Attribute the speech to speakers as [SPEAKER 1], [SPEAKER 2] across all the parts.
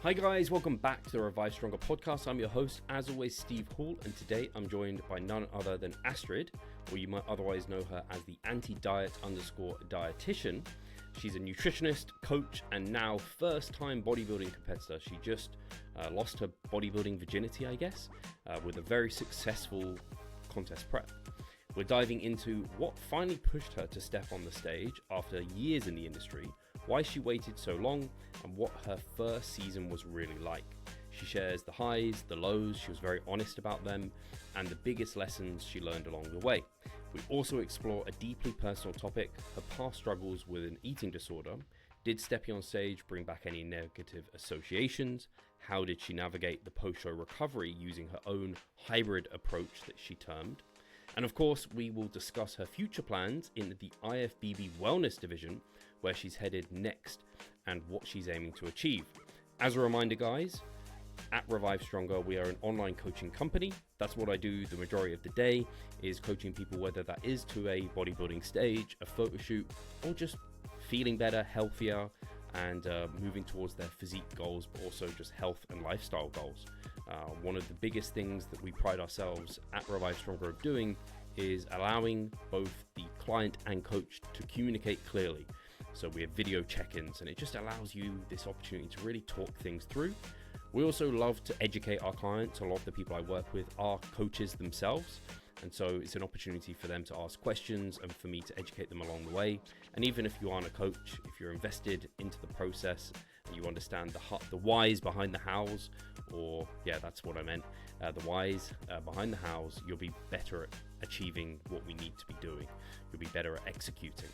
[SPEAKER 1] Hi guys, welcome back to the Revive Stronger podcast. I'm your host, as always, Steve Hall, and today I'm joined by none other than Astrid, or you might otherwise know her as the anti-diet_dietitian. She's a nutritionist, coach, and now first-time bodybuilding competitor. She just lost her bodybuilding virginity, I guess, with a very successful contest prep. We're diving into what finally pushed her to step on the stage after years in the industry, why she waited so long, and what her first season was really like. She shares the highs, the lows, she was very honest about them, and the biggest lessons she learned along the way. We also explore a deeply personal topic, her past struggles with an eating disorder. Did stepping on stage bring back any negative associations? How did she navigate the post-show recovery using her own hybrid approach that she termed? And of course, we will discuss her future plans in the IFBB Wellness division, where she's headed next and what she's aiming to achieve. As a reminder, guys, at Revive Stronger, we are an online coaching company. That's what I do the majority of the day, is coaching people, whether that is to a bodybuilding stage, a photo shoot, or just feeling better, healthier, and moving towards their physique goals, but also just health and lifestyle goals. One of the biggest things that we pride ourselves at Revive Stronger of doing is allowing both the client and coach to communicate clearly. So we have video check-ins, and it just allows you this opportunity to really talk things through. We also love to educate our clients. A lot of the people I work with are coaches themselves, and so it's an opportunity for them to ask questions and for me to educate them along the way. And even if you aren't a coach, if you're invested into the process and you understand the whys behind the hows, or yeah, that's what I meant, the whys behind the hows, you'll be better at achieving what we need to be doing. You'll be better at executing.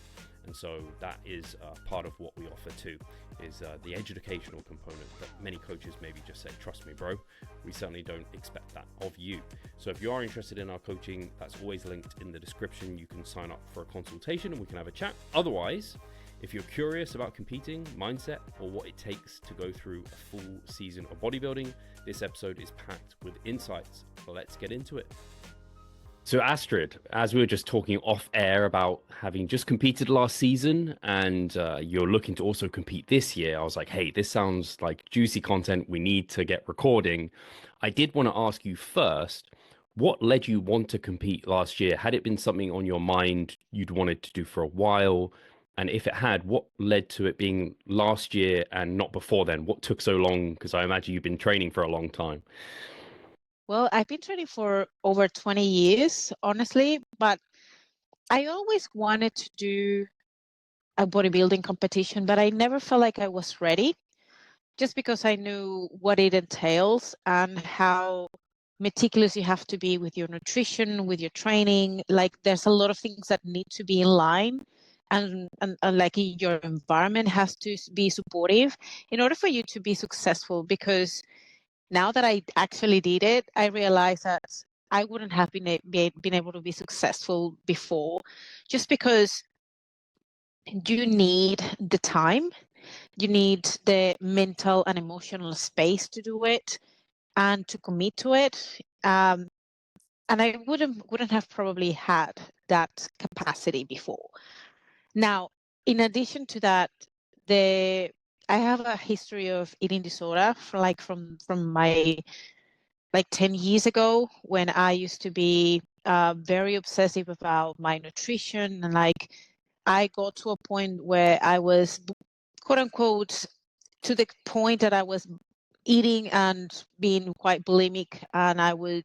[SPEAKER 1] And so that is part of what we offer too, is the educational component that many coaches maybe just say, trust me, bro. We certainly don't expect that of you. So if you are interested in our coaching, that's always linked in the description. You can sign up for a consultation and we can have a chat. Otherwise, if you're curious about competing, mindset, or what it takes to go through a full season of bodybuilding, this episode is packed with insights. Let's get into it. So Astrid, as we were just talking off air about having just competed last season and you're looking to also compete this year, I was like, hey, this sounds like juicy content. We need to get recording. I did want to ask you first, what led you want to compete last year? Had it been something on your mind you'd wanted to do for a while? And if it had, what led to it being last year and not before then? What took so long? Because I imagine you've been training for a long time.
[SPEAKER 2] Well, I've been training for over 20 years, honestly, but I always wanted to do a bodybuilding competition, but I never felt like I was ready, just because I knew what it entails and how meticulous you have to be with your nutrition, with your training. Like there's a lot of things that need to be in line, and like your environment has to be supportive in order for you to be successful, because now that I actually did it, I realized that I wouldn't have been able to be successful before, just because you need the time, you need the mental and emotional space to do it and to commit to it. And I wouldn't have probably had that capacity before. Now, in addition to that, I have a history of eating disorder from my 10 years ago, when I used to be very obsessive about my nutrition. And I got to a point where I was, quote unquote, to the point that I was eating and being quite bulimic, and I would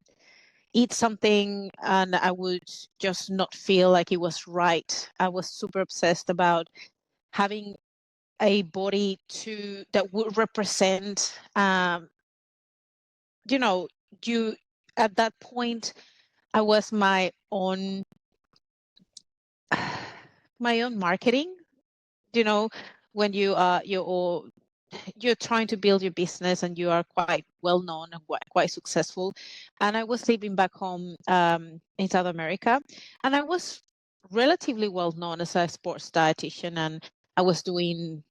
[SPEAKER 2] eat something and I would just not feel like it was right. I was super obsessed about having a body that would represent, you at that point. I was my own marketing. When you're trying to build your business and you are quite well known and quite successful. And I was living back home in South America, and I was relatively well known as a sports dietitian, and I was doing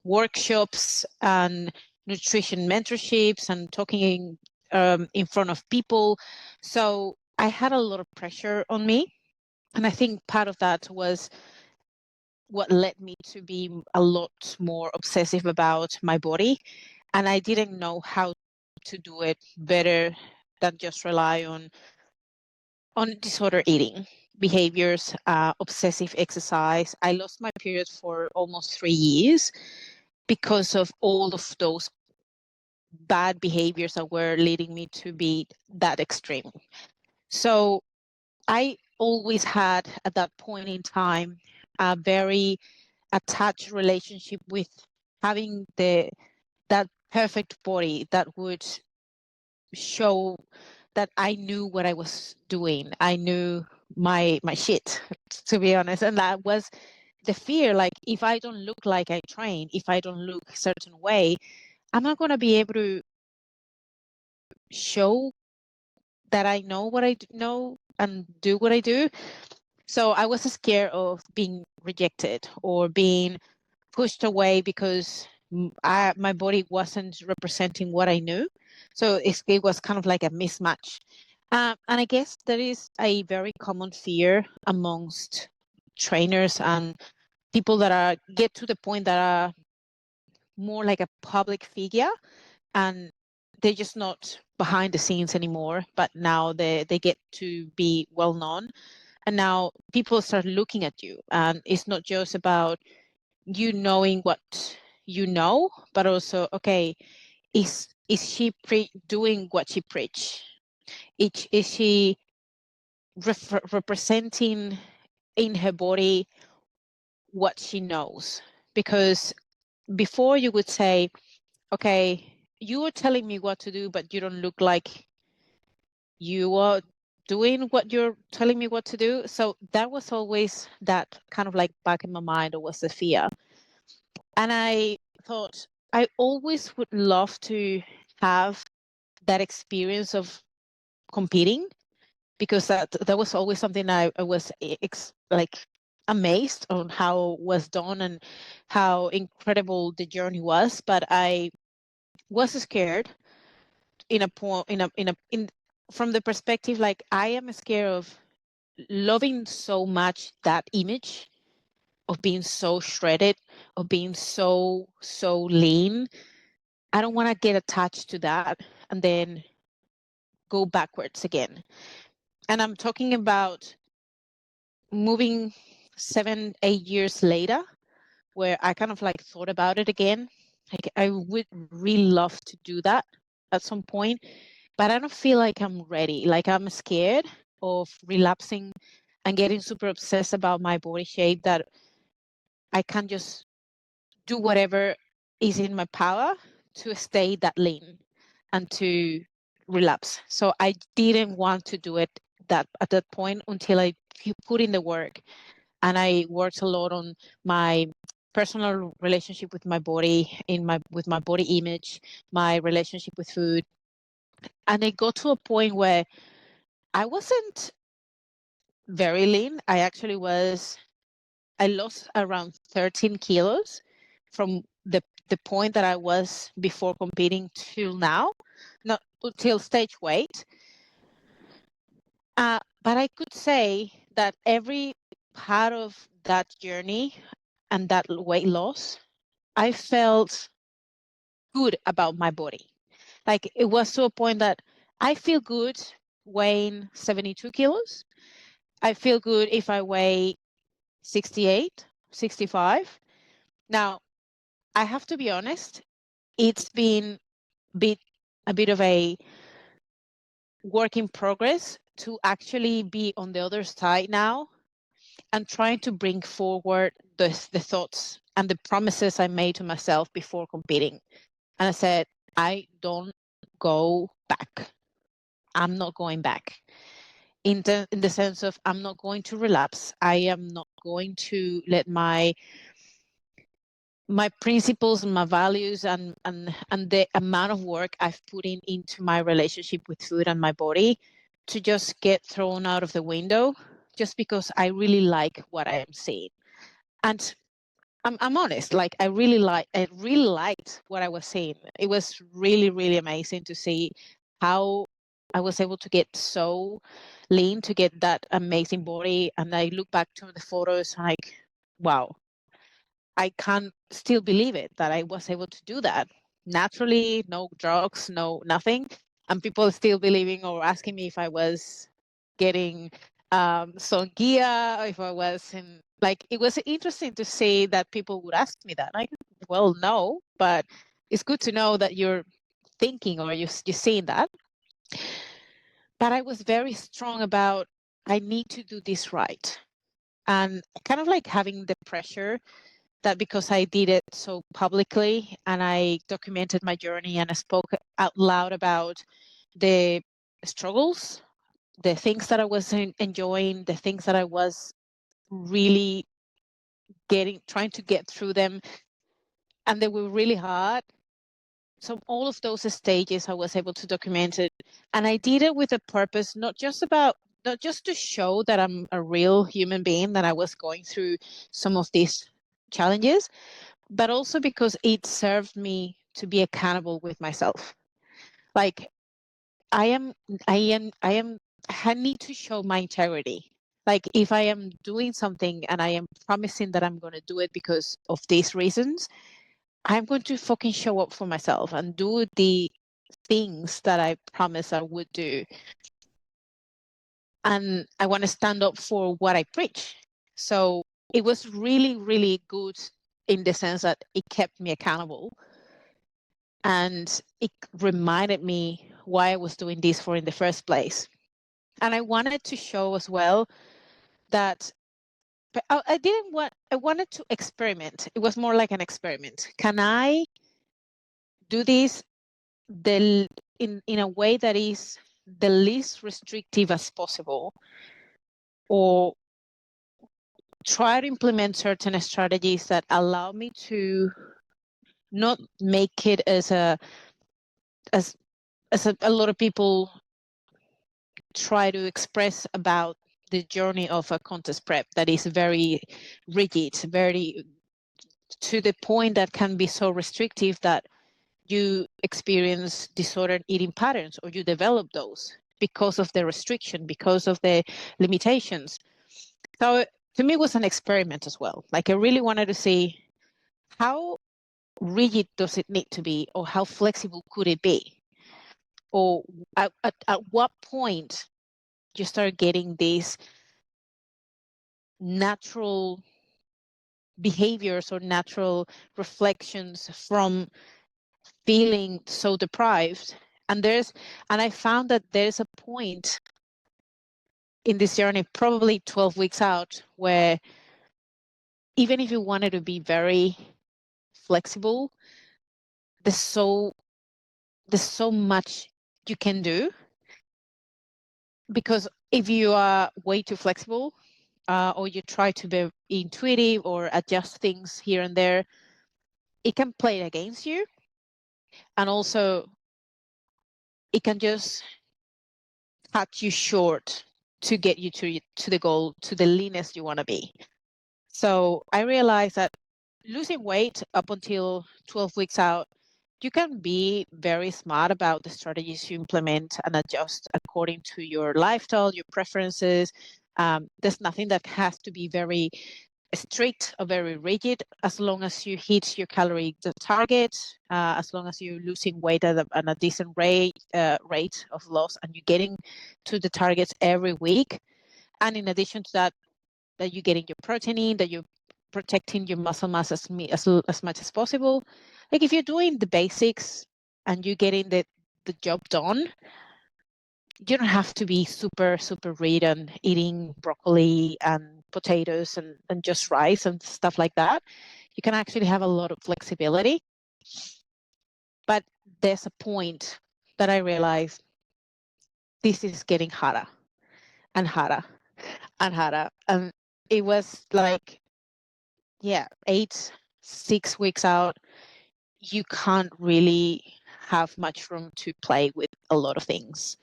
[SPEAKER 2] workshops and nutrition mentorships and talking in front of people. So I had a lot of pressure on me. And I think part of that was what led me to be a lot more obsessive about my body. and I didn't know how to do it better than just rely on disorder eating behaviors, obsessive exercise. I lost my period for almost 3 years because of all of those bad behaviors that were leading me to be that extreme. So I always had, at that point in time, a very attached relationship with having that perfect body that would show that I knew what I was doing. I knew my shit, to be honest. And that was the fear, like, if I don't look like I train, if I don't look a certain way, I'm not going to be able to show that I know what I know and do what I do. So I was scared of being rejected or being pushed away because my body wasn't representing what I knew. So it was kind of like a mismatch. And I guess there is a very common fear amongst trainers and people that get to the point that are more like a public figure, and they're just not behind the scenes anymore, but now they get to be well known, and now people start looking at you, and it's not just about you knowing what you know, but also, okay, is she doing what she preach? Is she representing in her body what she knows? Because before you would say, okay, you are telling me what to do, but you don't look like you are doing what you're telling me what to do. So that was always that kind of like back in my mind, or was the fear. And I thought I always would love to have that experience of competing, because that was always something I was like amazed on how it was done and how incredible the journey was. But I was scared from the perspective, like, I am scared of loving so much that image of being so shredded, of being so lean. I don't want to get attached to that and then go backwards again. And I'm talking about moving 7-8 years later, where I kind of like thought about it again. Like, I would really love to do that at some point, but I don't feel like I'm ready. Like, I'm scared of relapsing and getting super obsessed about my body shape, that I can't just do whatever is in my power to stay that lean and to relapse. So I didn't want to do it at that point until I put in the work. And I worked a lot on my personal relationship with my body, with my body image, my relationship with food. And it got to a point where I wasn't very lean. I lost around 13 kilos from the point that I was before competing till now, not until stage weight. But I could say that every part of that journey and that weight loss, I felt good about my body. Like, it was to a point that I feel good weighing 72 kilos. I feel good if I weigh 68, 65. Now, I have to be honest, it's been a bit of a work in progress to actually be on the other side now and trying to bring forward the thoughts and the promises I made to myself before competing. And I said, I don't go back. I'm not going back. In the sense of, I'm not going to relapse. I am not going to let my principles and my values and the amount of work I've put into my relationship with food and my body to just get thrown out of the window just because I really like what I am seeing. And I'm honest, like, I really liked what I was seeing. It was really, really amazing to see how I was able to get so lean, to get that amazing body. And I look back to the photos like, wow, I can't still believe it that I was able to do that. naturally, no drugs, no nothing. And people still believing or asking me if I was getting some gear, or if I was in, like, it was interesting to see that people would ask me that. Like, well, no, but it's good to know that you're thinking or you're seeing that. But I was very strong about, I need to do this right. And kind of like having the pressure that because I did it so publicly and I documented my journey and I spoke out loud about the struggles, the things that I was enjoying, the things that I was really trying to get through them, and they were really hard. So all of those stages I was able to document it, and I did it with a purpose, not just to show that I'm a real human being, that I was going through some of these challenges, but also because it served me to be accountable with myself. Like, I need to show my integrity. Like, if I am doing something and I am promising that I'm going to do it because of these reasons, I'm going to fucking show up for myself and do the things that I promised I would do. And I want to stand up for what I preach. So it was really, really good in the sense that it kept me accountable. And it reminded me why I was doing this for in the first place. And I wanted to show as well that I wanted to experiment. It was more like an experiment. Can I do this in a way that is the least restrictive as possible, or try to implement certain strategies that allow me to not make it as a lot of people try to express about the journey of a contest prep, that is very rigid, very to the point that can be so restrictive that you experience disordered eating patterns, or you develop those because of the restriction, because of the limitations. So to me, it was an experiment as well. Like, I really wanted to see how rigid does it need to be, or how flexible could it be, or at what point you start getting these natural behaviors or natural reflections from feeling so deprived. And I found that there's a point in this journey, probably 12 weeks out, where even if you wanted to be very flexible, there's so much you can do. Because if you are way too flexible, or you try to be intuitive or adjust things here and there, it can play against you. And also, it can just cut you short to get you to the goal, to the leanest you want to be. So I realized that losing weight up until 12 weeks out, you can be very smart about the strategies you implement and adjust according to your lifestyle, your preferences. There's nothing that has to be very strict or very rigid, as long as you hit your calorie target, as long as you're losing weight at a decent rate of loss, and you're getting to the targets every week. And in addition to that, that you're getting your protein in, that you're protecting your muscle mass as much as possible. Like, if you're doing the basics and you're getting the job done, you don't have to be super, super rigid and eating broccoli and potatoes and just rice and stuff like that. You can actually have a lot of flexibility. But there's a point that I realized this is getting harder and harder and harder. And it was like, 6 weeks out, you can't really have much room to play with a lot of things.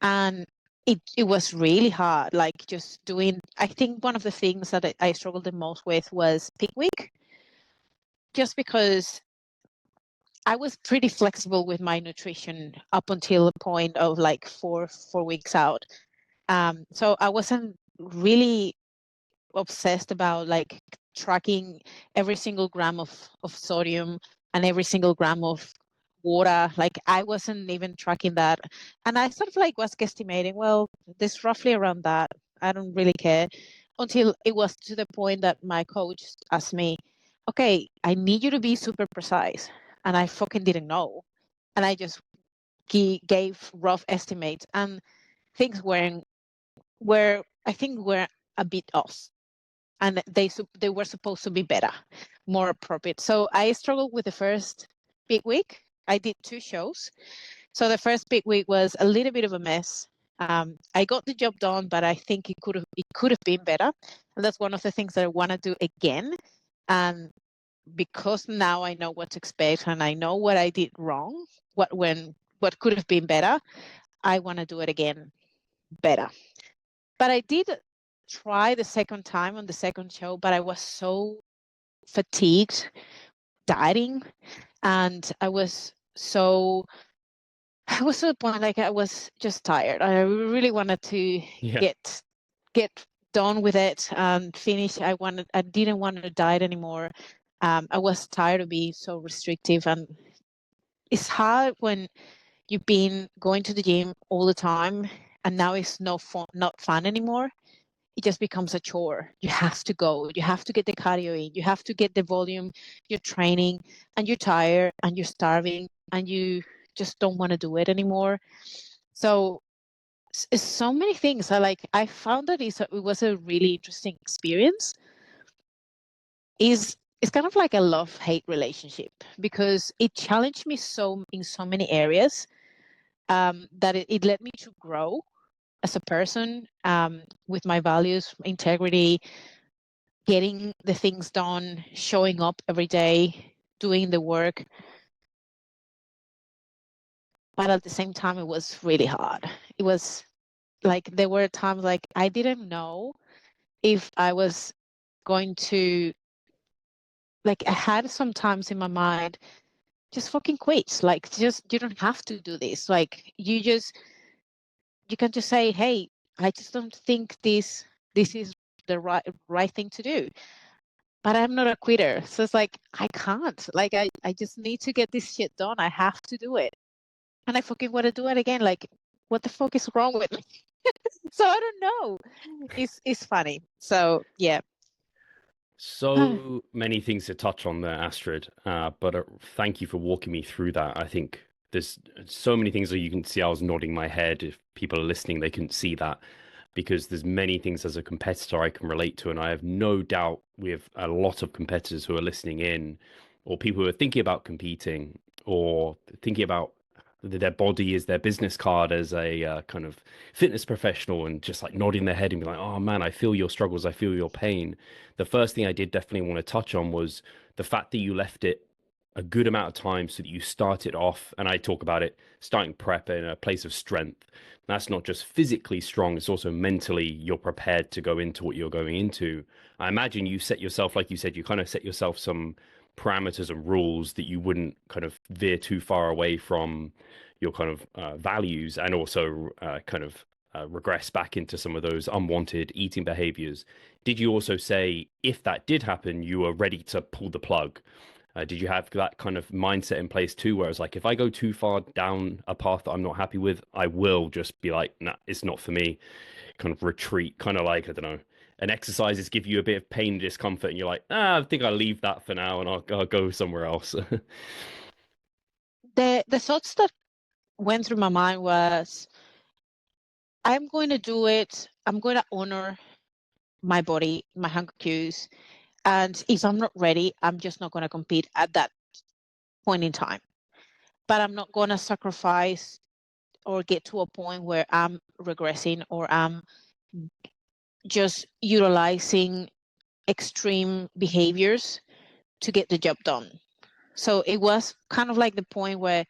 [SPEAKER 2] And it was really hard, like just doing, I think one of the things that I struggled the most with was peak week, just because I was pretty flexible with my nutrition up until the point of like 4 weeks out. So I wasn't really obsessed about like tracking every single gram of sodium and every single gram of water. Like I wasn't even tracking that. And I sort of like was guesstimating, well, this roughly around that. I don't really care. Until it was to the point that my coach asked me, okay, I need you to be super precise. And I fucking didn't know. And I just gave rough estimates, and things were I think were a bit off, and they were supposed to be better, more appropriate. So I struggled with the first big week. I did 2 shows. So the first big week was a little bit of a mess. I got the job done, but I think it could have been better, and that's one of the things that I want to do again. And because now I know what to expect and I know what I did wrong, what could have been better, I want to do it again better. But I did try the second time on the second show, but I was so fatigued dieting, and I was to the point like I was just tired. I really wanted to get done with it and finish. I didn't want to diet anymore. I was tired of being so restrictive, and it's hard when you've been going to the gym all the time and now it's not fun anymore. It just becomes a chore. You have to go. You have to get the cardio in. You have to get the volume. You're training and you're tired and you're starving and you just don't want to do it anymore. So it's so many things. I found that it was a really interesting experience. It's kind of like a love-hate relationship because it challenged me in so many areas, that it led me to grow as a person, with my values, integrity, getting the things done, showing up every day, doing the work. But at the same time, it was really hard. It was like there were times like I didn't know if I was going to, like I had some times in my mind, just fucking quit. Like just you don't have to do this. Like you can just say, hey, I just don't think this is the right thing to do. But I'm not a quitter. So it's like I can't. Like I just need to get this shit done. I have to do it. And I fucking want to do it again. Like, what the fuck is wrong with me? So I don't know. It's funny. So yeah.
[SPEAKER 1] So many things to touch on there, Astrid. But thank you for walking me through that. I think there's so many things that you can see. I was nodding my head. If people are listening, they couldn't see that because there's many things as a competitor I can relate to. And I have no doubt with a lot of competitors who are listening in or people who are thinking about competing or thinking about their body is their business card as a kind of fitness professional and just like nodding their head and be like, oh man, I feel your struggles. I feel your pain. The first thing I did definitely want to touch on was the fact that you left it a good amount of time so that you started off, and I talk about it, starting prep in a place of strength. That's not just physically strong, it's also mentally you're prepared to go into what you're going into. I imagine you set yourself, like you said, you kind of set yourself some parameters and rules that you wouldn't kind of veer too far away from your kind of values and also kind of regress back into some of those unwanted eating behaviors. Did you also say if that did happen, you were ready to pull the plug? Did you have that kind of mindset in place too, where it's like, if I go too far down a path that I'm not happy with, I will just be like, nah, it's not for me, kind of retreat, kind of like, I don't know, an exercises give you a bit of pain and discomfort and you're like, I think I'll leave that for now and I'll go somewhere else.
[SPEAKER 2] The thoughts that went through my mind was, I'm going to do it. I'm going to honor my body, my hunger cues. And if I'm not ready, I'm just not going to compete at that point in time. But I'm not going to sacrifice or get to a point where I'm regressing or I'm just utilizing extreme behaviors to get the job done. So it was kind of like the point where,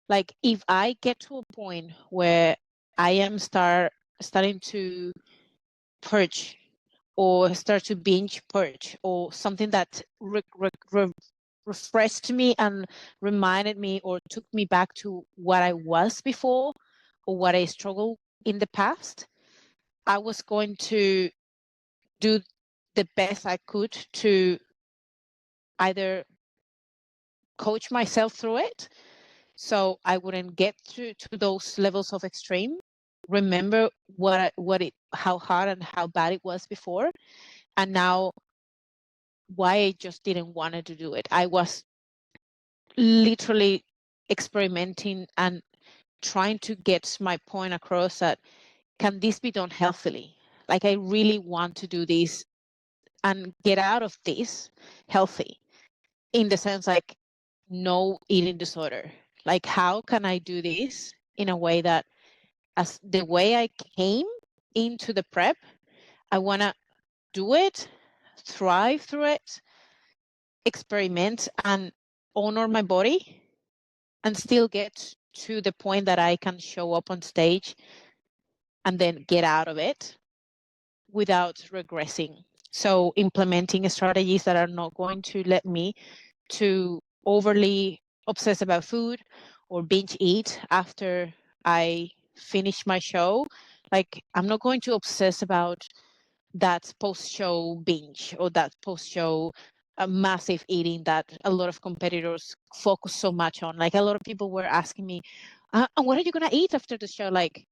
[SPEAKER 2] like, if I get to a point where I am starting to purge or start to binge purge or something that refreshed me and reminded me or took me back to what I was before or what I struggled in the past, I was going to do the best I could to either coach myself through it so I wouldn't get to those levels of extreme. Remember how hard and how bad it was before, and now why I just didn't want to do it. I was literally experimenting and trying to get my point across that can this be done healthily? Like I really want to do this and get out of this healthy, in the sense like no eating disorder. Like how can I do this in a way that, as the way I came into the prep, I want to do it, thrive through it, experiment and honor my body, and still get to the point that I can show up on stage and then get out of it without regressing. So implementing strategies that are not going to let me to overly obsess about food or binge eat after I finish my show. Like I'm not going to obsess about that post-show binge or that post-show massive eating that a lot of competitors focus so much on. Like a lot of people were asking me, and what are you going to eat after the show? Like,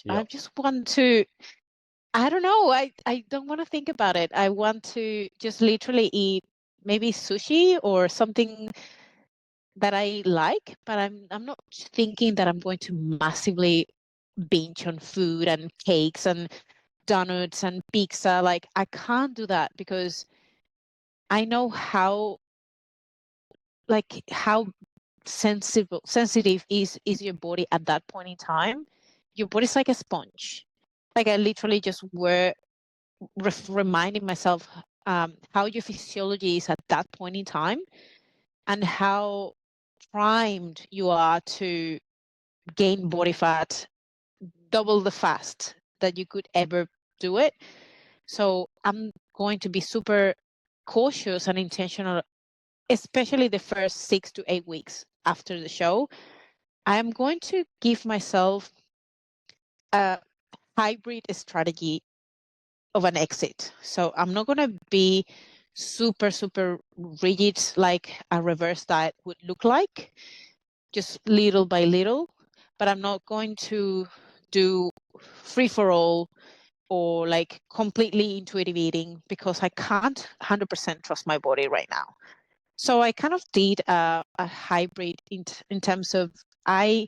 [SPEAKER 2] I just want to, I don't know. I don't want to think about it. I want to just literally eat maybe sushi or something that I like, but I'm not thinking that I'm going to massively binge on food and cakes and donuts and pizza. Like I can't do that because I know how sensitive is your body at that point in time. Your body's like a sponge. Like I literally just were reminding myself how your physiology is at that point in time and how primed you are to gain body fat double the fast that you could ever do it. So I'm going to be super cautious and intentional, especially the first 6 to 8 weeks after the show. I'm going to give myself a hybrid strategy of an exit. So I'm not going to be super, super rigid like a reverse diet would look like, just little by little, but I'm not going to do free for all or like completely intuitive eating because I can't 100% trust my body right now. So I kind of did a hybrid in terms of I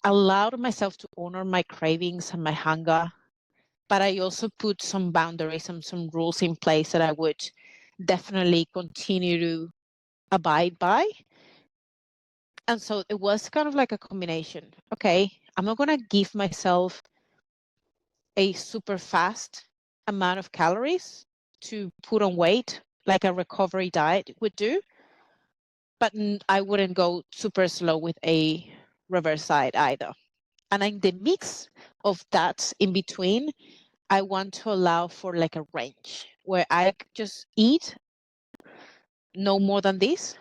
[SPEAKER 2] allowed myself to honor my cravings and my hunger, but I also put some boundaries and some rules in place that I would definitely continue to abide by. And so it was kind of like a combination. Okay, I'm not going to give myself a super fast amount of calories to put on weight like a recovery diet would do, but I wouldn't go super slow with a reverse diet either. And in the mix of that in between, I want to allow for like a range where I just eat no more than this,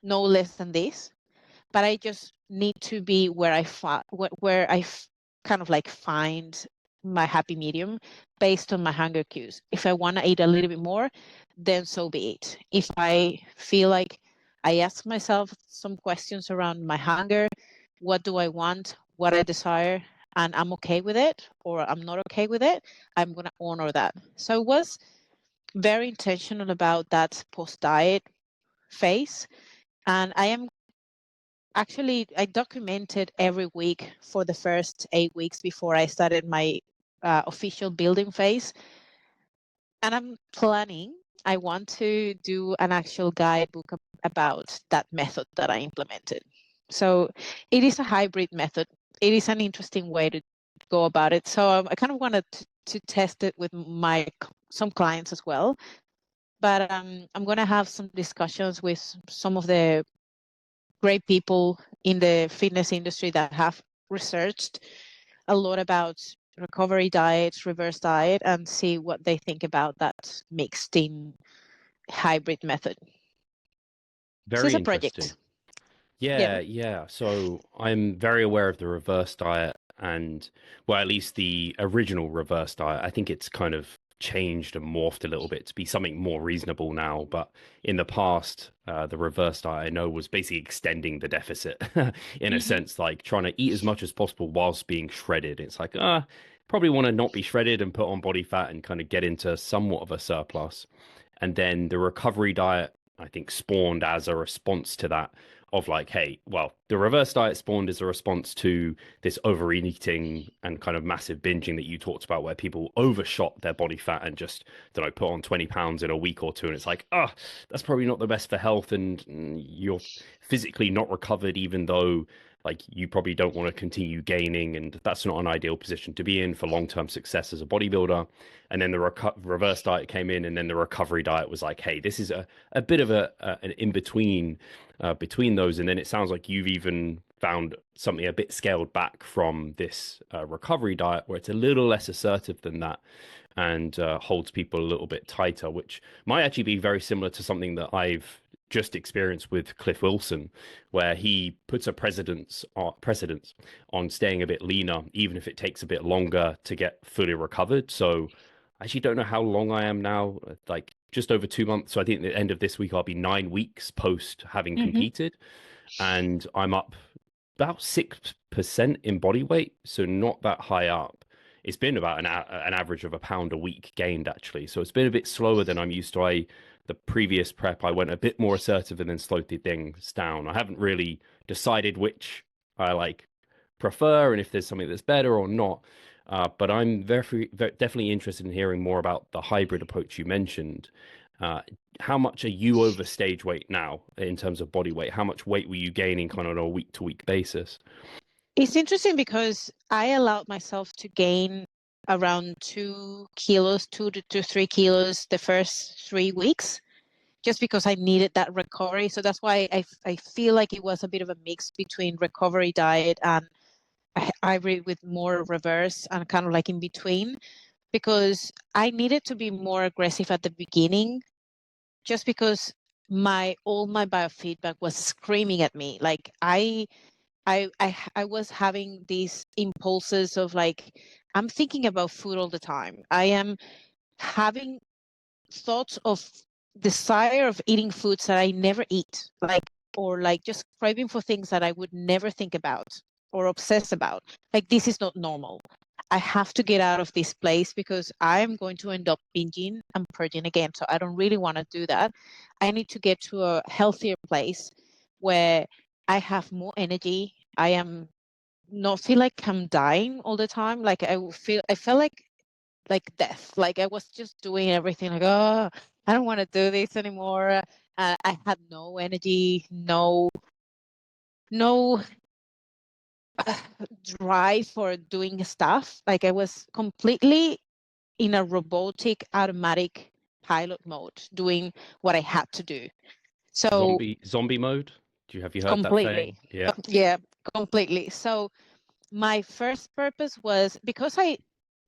[SPEAKER 2] no less than this, but I just need to be where I kind of like find my happy medium based on my hunger cues. If I want to eat a little bit more, then so be it. If I feel like I ask myself some questions around my hunger, what do I want, what I desire, and I'm okay with it or I'm not okay with it, I'm going to honor that. So it was very intentional about that post-diet phase. And I documented every week for the first 8 weeks before I started my official building phase. And I want to do an actual guidebook about that method that I implemented. So it is a hybrid method. It is an interesting way to go about it. So I kind of wanted to test it with some clients as well. But I'm going to have some discussions with some of the great people in the fitness industry that have researched a lot about recovery diets, reverse diet, and see what they think about that mixed in hybrid method. So
[SPEAKER 1] Very
[SPEAKER 2] it's a
[SPEAKER 1] interesting.
[SPEAKER 2] project.
[SPEAKER 1] Yeah. So I'm very aware of the reverse diet and, well, at least the original reverse diet. I think it's kind of changed and morphed a little bit to be something more reasonable now. But in the past, the reverse diet I know was basically extending the deficit in a sense, like trying to eat as much as possible whilst being shredded. It's like, probably want to not be shredded and put on body fat and kind of get into somewhat of a surplus. And then the recovery diet, I think, spawned as a response to that of like, hey, well, the reverse diet spawned as a response to this overeating and kind of massive binging that you talked about, where people overshot their body fat and just, don't know, put on 20 pounds in a week or two. And it's like, that's probably not the best for health. And you're physically not recovered, even though like you probably don't want to continue gaining, and that's not an ideal position to be in for long-term success as a bodybuilder. And then the reverse diet came in, and then the recovery diet was like, hey, this is a bit of an in-between between those. And then it sounds like you've even found something a bit scaled back from this recovery diet, where it's a little less assertive than that, and holds people a little bit tighter, which might actually be very similar to something that I've just experienced with Cliff Wilson, where he puts a precedence on staying a bit leaner, even if it takes a bit longer to get fully recovered. So I actually don't know how long I am now, like just over 2 months. So I think at the end of this week, I'll be 9 weeks post having competed, and I'm up about 6% in body weight. So not that high up. It's been about an average of a pound a week gained, actually. So it's been a bit slower than I'm used to. The previous prep, I went a bit more assertive and then slowed the things down. I haven't really decided which I like prefer and if there's something that's better or not. But I'm definitely interested in hearing more about the hybrid approach you mentioned. How much are you over stage weight now in terms of body weight? How much weight were you gaining kind of on a week-to-week basis?
[SPEAKER 2] It's interesting because I allowed myself to gain around 2 kilos, 2 to 3 kilos the first 3 weeks, just because I needed that recovery. So that's why I feel like it was a bit of a mix between recovery diet and I read with more reverse and kind of like in between, because I needed to be more aggressive at the beginning, just because all my biofeedback was screaming at me. Like I was having these impulses of like, I'm thinking about food all the time. I am having thoughts of desire of eating foods that I never eat, like, or like just craving for things that I would never think about or obsess about. Like, this is not normal. I have to get out of this place because I'm going to end up binging and purging again. So I don't really want to do that. I need to get to a healthier place where I have more energy. I am not feel like I'm dying all the time. Like I felt like death. Like I was just doing everything like, oh, I don't want to do this anymore. I had no energy, no drive for doing stuff. Like I was completely in a robotic, automatic pilot mode, doing what I had to do. So
[SPEAKER 1] Zombie mode. Have you heard that saying?
[SPEAKER 2] completely,
[SPEAKER 1] Yeah.
[SPEAKER 2] yeah, completely. So my first purpose was, because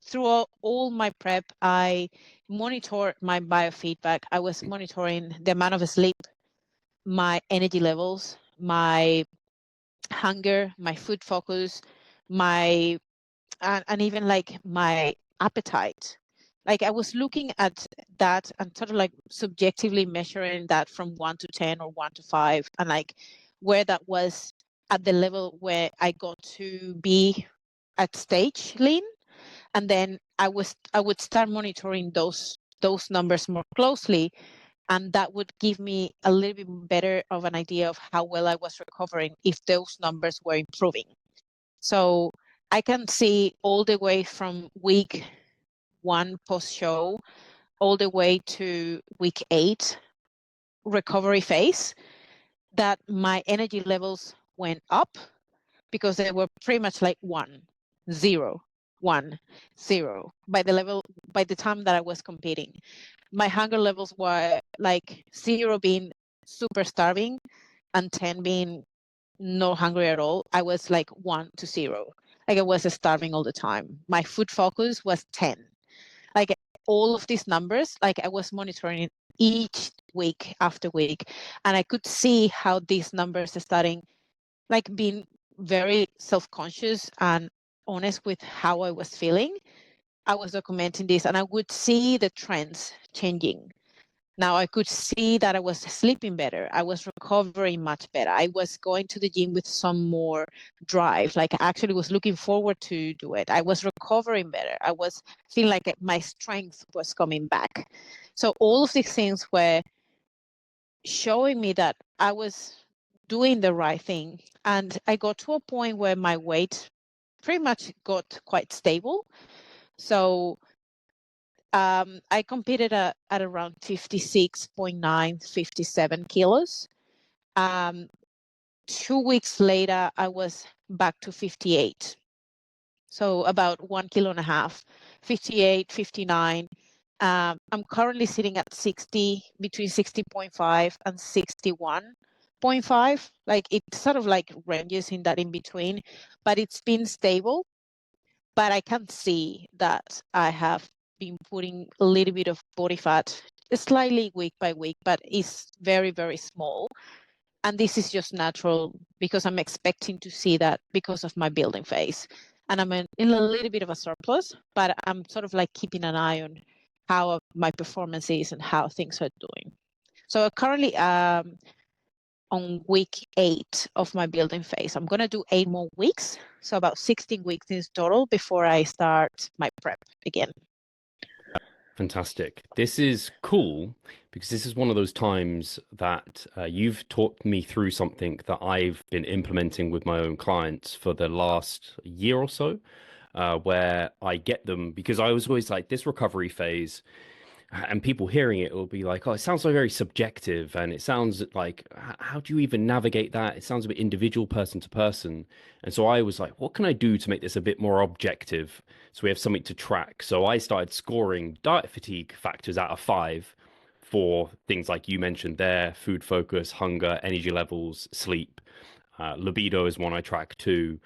[SPEAKER 2] throughout all my prep, I monitored my biofeedback. I was monitoring the amount of sleep, my energy levels, my hunger, my food focus, my and even like my appetite. Like I was looking at that and sort of like subjectively measuring that from 1 to 10 or 1 to 5, and like where that was at the level where I got to be at stage lean. And then I would start monitoring those numbers more closely, and that would give me a little bit better of an idea of how well I was recovering if those numbers were improving. So I can see all the way from week 1 post show all the way to week 8 recovery phase that my energy levels went up, because they were pretty much like 1, 0, 1, 0 by the time that I was competing. My hunger levels were like 0 being super starving and 10 being no hungry at all. I was like 1 to 0. Like I was starving all the time. My food focus was 10. Like all of these numbers, like I was monitoring each week after week, and I could see how these numbers are starting, like being very self-conscious and honest with how I was feeling. I was documenting this, and I would see the trends changing. Now I could see that I was sleeping better. I was recovering much better. I was going to the gym with some more drive. Like, I actually was looking forward to do it. I was recovering better. I was feeling like my strength was coming back. So all of these things were showing me that I was doing the right thing. And I got to a point where my weight pretty much got quite stable. So I competed at around 56.9, 57 kilos. 2 weeks later, I was back to 58. So about 1.5 kilos, 58, 59. I'm currently sitting at 60, between 60.5 and 61.5. Like, it sort of like ranges in that in between, but it's been stable. But I can see that I have been putting a little bit of body fat, slightly week by week, but it's very, very small. And this is just natural because I'm expecting to see that because of my building phase. And I'm in a little bit of a surplus, but I'm sort of like keeping an eye on how my performance is and how things are doing. So currently on week 8 of my building phase. I'm going to do 8 more weeks. So about 16 weeks in total before I start my prep again.
[SPEAKER 1] Fantastic. This is cool because this is one of those times that you've taught me through something that I've been implementing with my own clients for the last year or so, where I get them because I was always like this recovery phase. And people hearing it will be like, oh, it sounds so very subjective. And it sounds like, how do you even navigate that? It sounds a bit individual, person to person. And so I was like, what can I do to make this a bit more objective? So we have something to track. So I started scoring diet fatigue factors out of 5 for things like you mentioned there: food focus, hunger, energy levels, sleep. Libido is one I track too,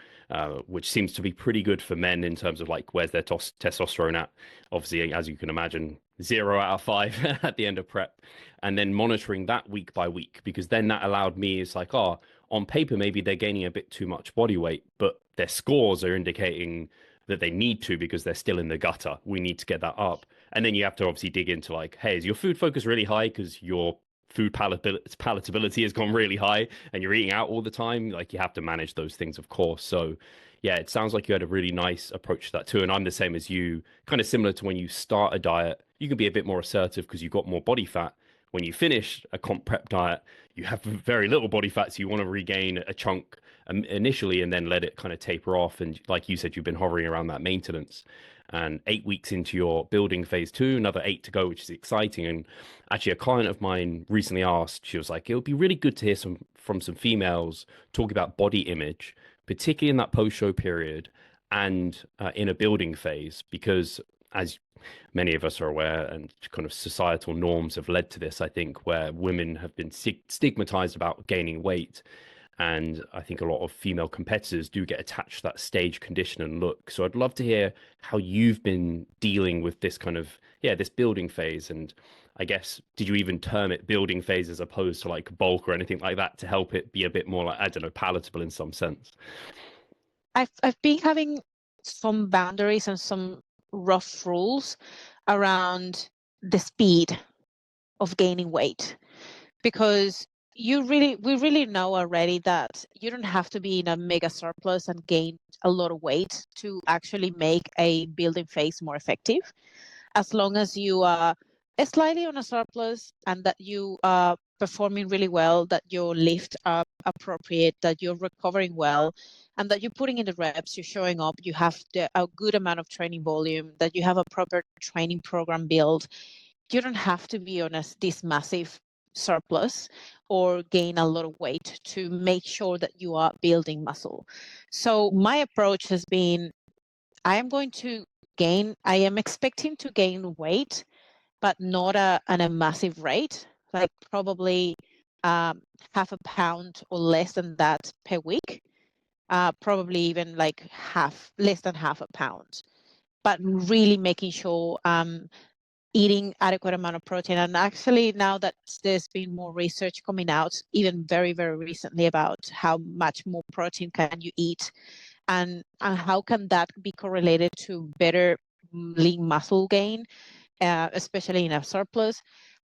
[SPEAKER 1] which seems to be pretty good for men in terms of like where's their testosterone at. Obviously, as you can imagine, 0 out of 5 at the end of prep, and then monitoring that week by week, because then that allowed me, it's like, oh, on paper maybe they're gaining a bit too much body weight, but their scores are indicating that they need to because they're still in the gutter. We need to get that up. And then you have to obviously dig into like, hey, is your food focus really high because your food palatability has gone really high and you're eating out all the time? Like, you have to manage those things, of course. So yeah, it sounds like you had a really nice approach to that too. And I'm the same as you, kind of similar to when you start a diet, you can be a bit more assertive because you've got more body fat. When you finish a comp prep diet, you have very little body fat, so you want to regain a chunk initially and then let it kind of taper off. And like you said, you've been hovering around that maintenance. And 8 weeks into your building phase 2, another 8 to go, which is exciting. And actually, a client of mine recently asked, she was like, it would be really good to hear from some females talking about body image, particularly in that post-show period and in a building phase, because as many of us are aware, and kind of societal norms have led to this, I think, where women have been stigmatized about gaining weight. And I think a lot of female competitors do get attached to that stage condition and look. So I'd love to hear how you've been dealing with this kind of, this building phase. And I guess, did you even term it building phase as opposed to like bulk or anything like that to help it be a bit more like, I don't know, palatable in some sense?
[SPEAKER 2] I've been having some boundaries and some rough rules around the speed of gaining weight, because we really know already that you don't have to be in a mega surplus and gain a lot of weight to actually make a building phase more effective. As long as you are slightly on a surplus and that you are performing really well, that your lift are appropriate, that you're recovering well, and that you're putting in the reps, you're showing up, you have a good amount of training volume, that you have a proper training program built. You don't have to be on this massive surplus or gain a lot of weight to make sure that you are building muscle. So my approach has been, I am expecting to gain weight, but not at a massive rate, like probably half a pound or less than that per week, probably even like less than half a pound, but really making sure eating adequate amount of protein. And actually, now that there's been more research coming out, even very, very recently, about how much more protein can you eat and how can that be correlated to better lean muscle gain, especially in a surplus.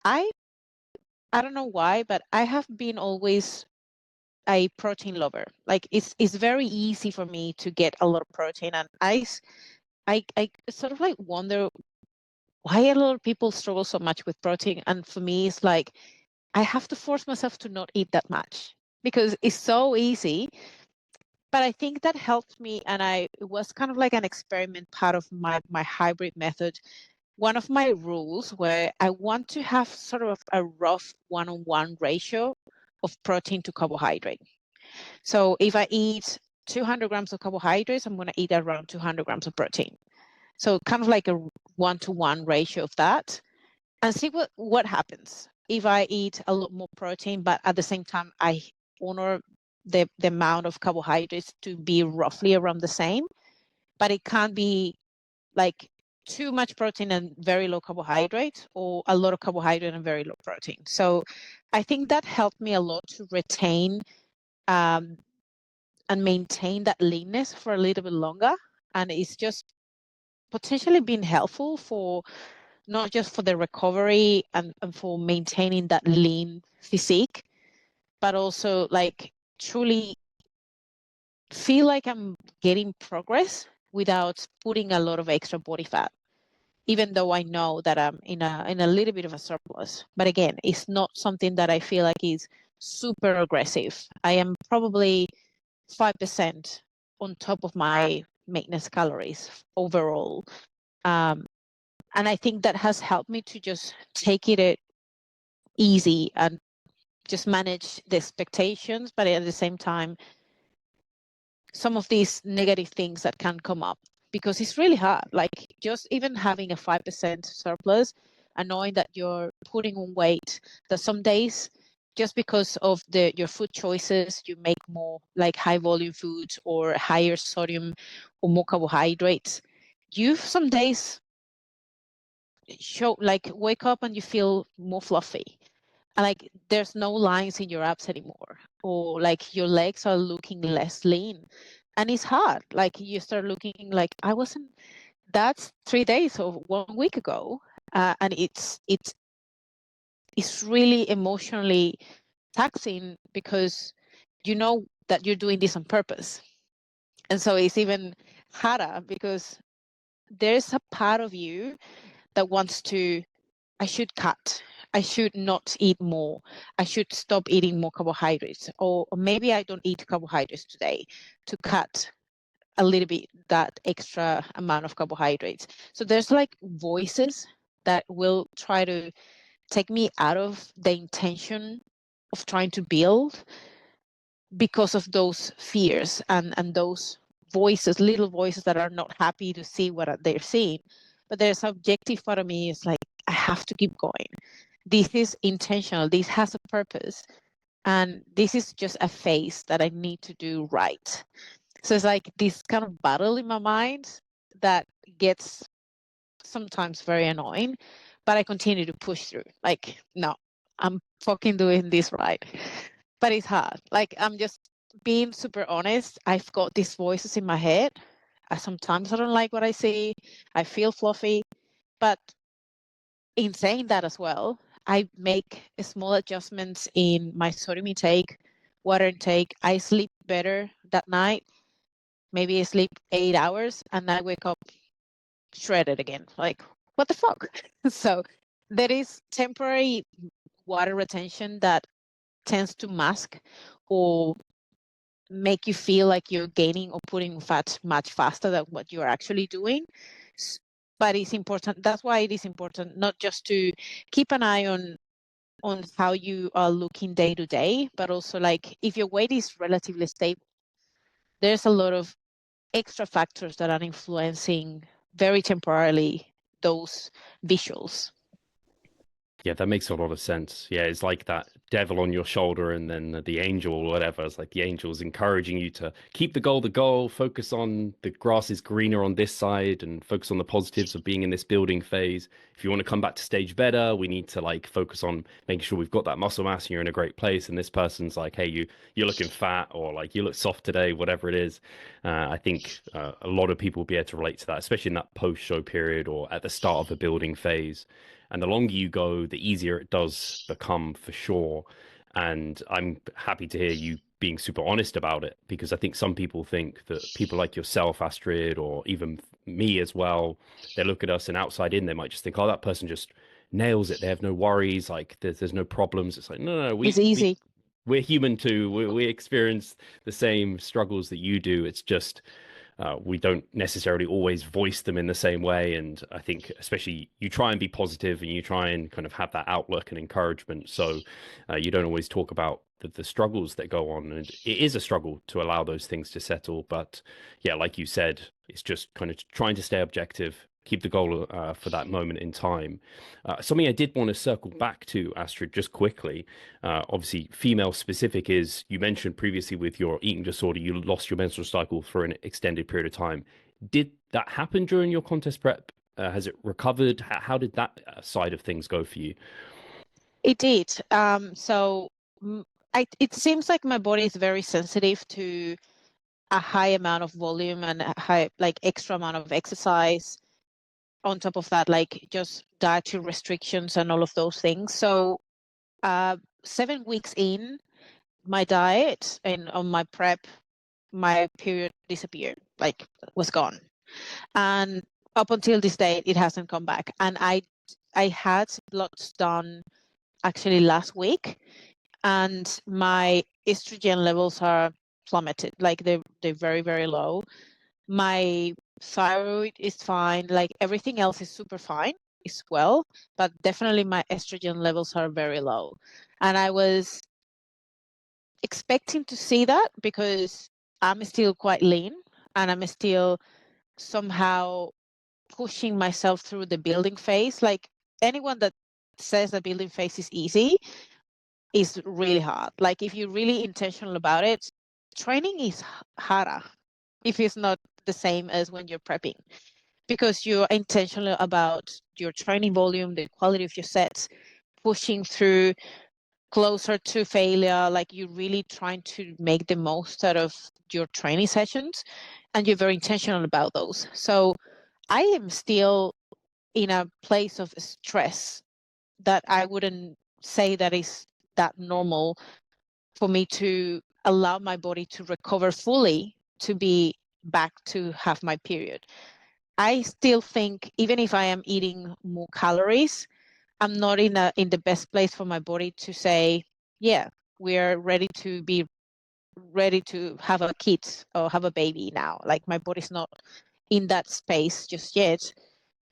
[SPEAKER 2] I don't know why, but I have been always a protein lover. Like it's very easy for me to get a lot of protein, and I sort of like wonder why a lot of people struggle so much with protein. And for me, it's like I have to force myself to not eat that much because it's so easy. But I think that helped me, and it was kind of like an experiment, part of my hybrid method. One of my rules where I want to have sort of a rough 1-on-1 ratio of protein to carbohydrate. So if I eat 200 grams of carbohydrates, I'm going to eat around 200 grams of protein. So kind of like a 1-to-1 ratio of that, and see what happens. If I eat a lot more protein, but at the same time, I honor the amount of carbohydrates to be roughly around the same, but it can't be like too much protein and very low carbohydrate, or a lot of carbohydrate and very low protein. So I think that helped me a lot to retain and maintain that leanness for a little bit longer. And it's just potentially been helpful for not just for the recovery and for maintaining that lean physique, but also like truly feel like I'm getting progress without putting a lot of extra body fat, even though I know that I'm in a little bit of a surplus. But again, it's not something that I feel like is super aggressive. I am probably 5% on top of my maintenance calories overall. And I think that has helped me to just take it easy and just manage the expectations, but at the same time, some of these negative things that can come up, because it's really hard. Like just even having a 5% surplus and knowing that you're putting on weight, that some days, just because of your food choices, you make more like high volume foods or higher sodium or more carbohydrates. You some days wake up and you feel more fluffy, and like there's no lines in your abs anymore, or like your legs are looking less lean, and it's hard. Like you start looking like I wasn't. That's 3 days or 1 week ago, and it's really emotionally taxing, because you know that you're doing this on purpose, and so it's even harder because there's a part of you that wants to, I should cut. I should not eat more. I should stop eating more carbohydrates. Or maybe I don't eat carbohydrates today, to cut a little bit that extra amount of carbohydrates. So there's like voices that will try to take me out of the intention of trying to build, because of those fears and those voices, little voices that are not happy to see what they're seeing. But there's objective part of me is like, I have to keep going. This is intentional. This has a purpose. And this is just a phase that I need to do right. So it's like this kind of battle in my mind that gets sometimes very annoying, but I continue to push through. Like, no, I'm fucking doing this right. But it's hard. Like, I'm just being super honest. I've got these voices in my head. Sometimes I don't like what I see. I feel fluffy. But in saying that as well, I make small adjustments in my sodium intake, water intake. I sleep better that night. Maybe I sleep 8 hours and I wake up shredded again. Like, what the fuck? So there is temporary water retention that tends to mask or make you feel like you're gaining or putting fat much faster than what you're actually doing. But it's important. That's why it is important not just to keep an eye on how you are looking day to day, but also like if your weight is relatively stable, there's a lot of extra factors that are influencing very temporarily those visuals.
[SPEAKER 1] Yeah, that makes a lot of sense. Yeah, it's like that devil on your shoulder and then the angel or whatever. It's like the angel's encouraging you to keep the goal, focus on the grass is greener on this side and focus on the positives of being in this building phase. If you want to come back to stage better, we need to like focus on making sure we've got that muscle mass and you're in a great place. And this person's like, hey, you're looking fat or like you look soft today, whatever it is. I think a lot of people will be able to relate to that, especially in that post-show period or at the start of a building phase. And the longer you go, the easier it does become for sure. And I'm happy to hear you being super honest about it because I think some people think that people like yourself, Astrid, or even me as well, they look at us and outside in, they might just think, oh, that person just nails it. They have no worries. Like there's no problems. It's like, no,
[SPEAKER 2] It's easy.
[SPEAKER 1] we're human too. We experience the same struggles that you do. It's just we don't necessarily always voice them in the same way. And I think especially you try and be positive and you try and kind of have that outlook and encouragement. So you don't always talk about the struggles that go on. And it is a struggle to allow those things to settle. But yeah, like you said, it's just kind of trying to stay objective, keep the goal for that moment in time. Something I did want to circle back to, Astrid, just quickly. Obviously, female specific is you mentioned previously with your eating disorder, you lost your menstrual cycle for an extended period of time. Did that happen during your contest prep? Has it recovered? How did that side of things go for you?
[SPEAKER 2] It did. It seems like my body is very sensitive to a high amount of volume and a high, like extra amount of exercise. On top of that, like just dietary restrictions and all of those things. So 7 weeks in my diet and on my prep, my period disappeared, like was gone. And up until this day, it hasn't come back. And I had bloods done actually last week, and my estrogen levels are plummeted. Like they're very, very low. My thyroid is fine. Like everything else is super fine as well, but definitely my estrogen levels are very low. And I was expecting to see that because I'm still quite lean and I'm still somehow pushing myself through the building phase. Like anyone that says the building phase is easy is really hard. Like if you're really intentional about it, training is harder if it's not the same as when you're prepping, because you're intentional about your training volume, the quality of your sets, pushing through closer to failure. Like you're really trying to make the most out of your training sessions, and you're very intentional about those. So I am still in a place of stress that I wouldn't say that is that normal for me to allow my body to recover fully to be back to have my period. I still think even if I am eating more calories, I'm not in the best place for my body to say, yeah, we're ready to have a kid or have a baby now. Like my body's not in that space just yet,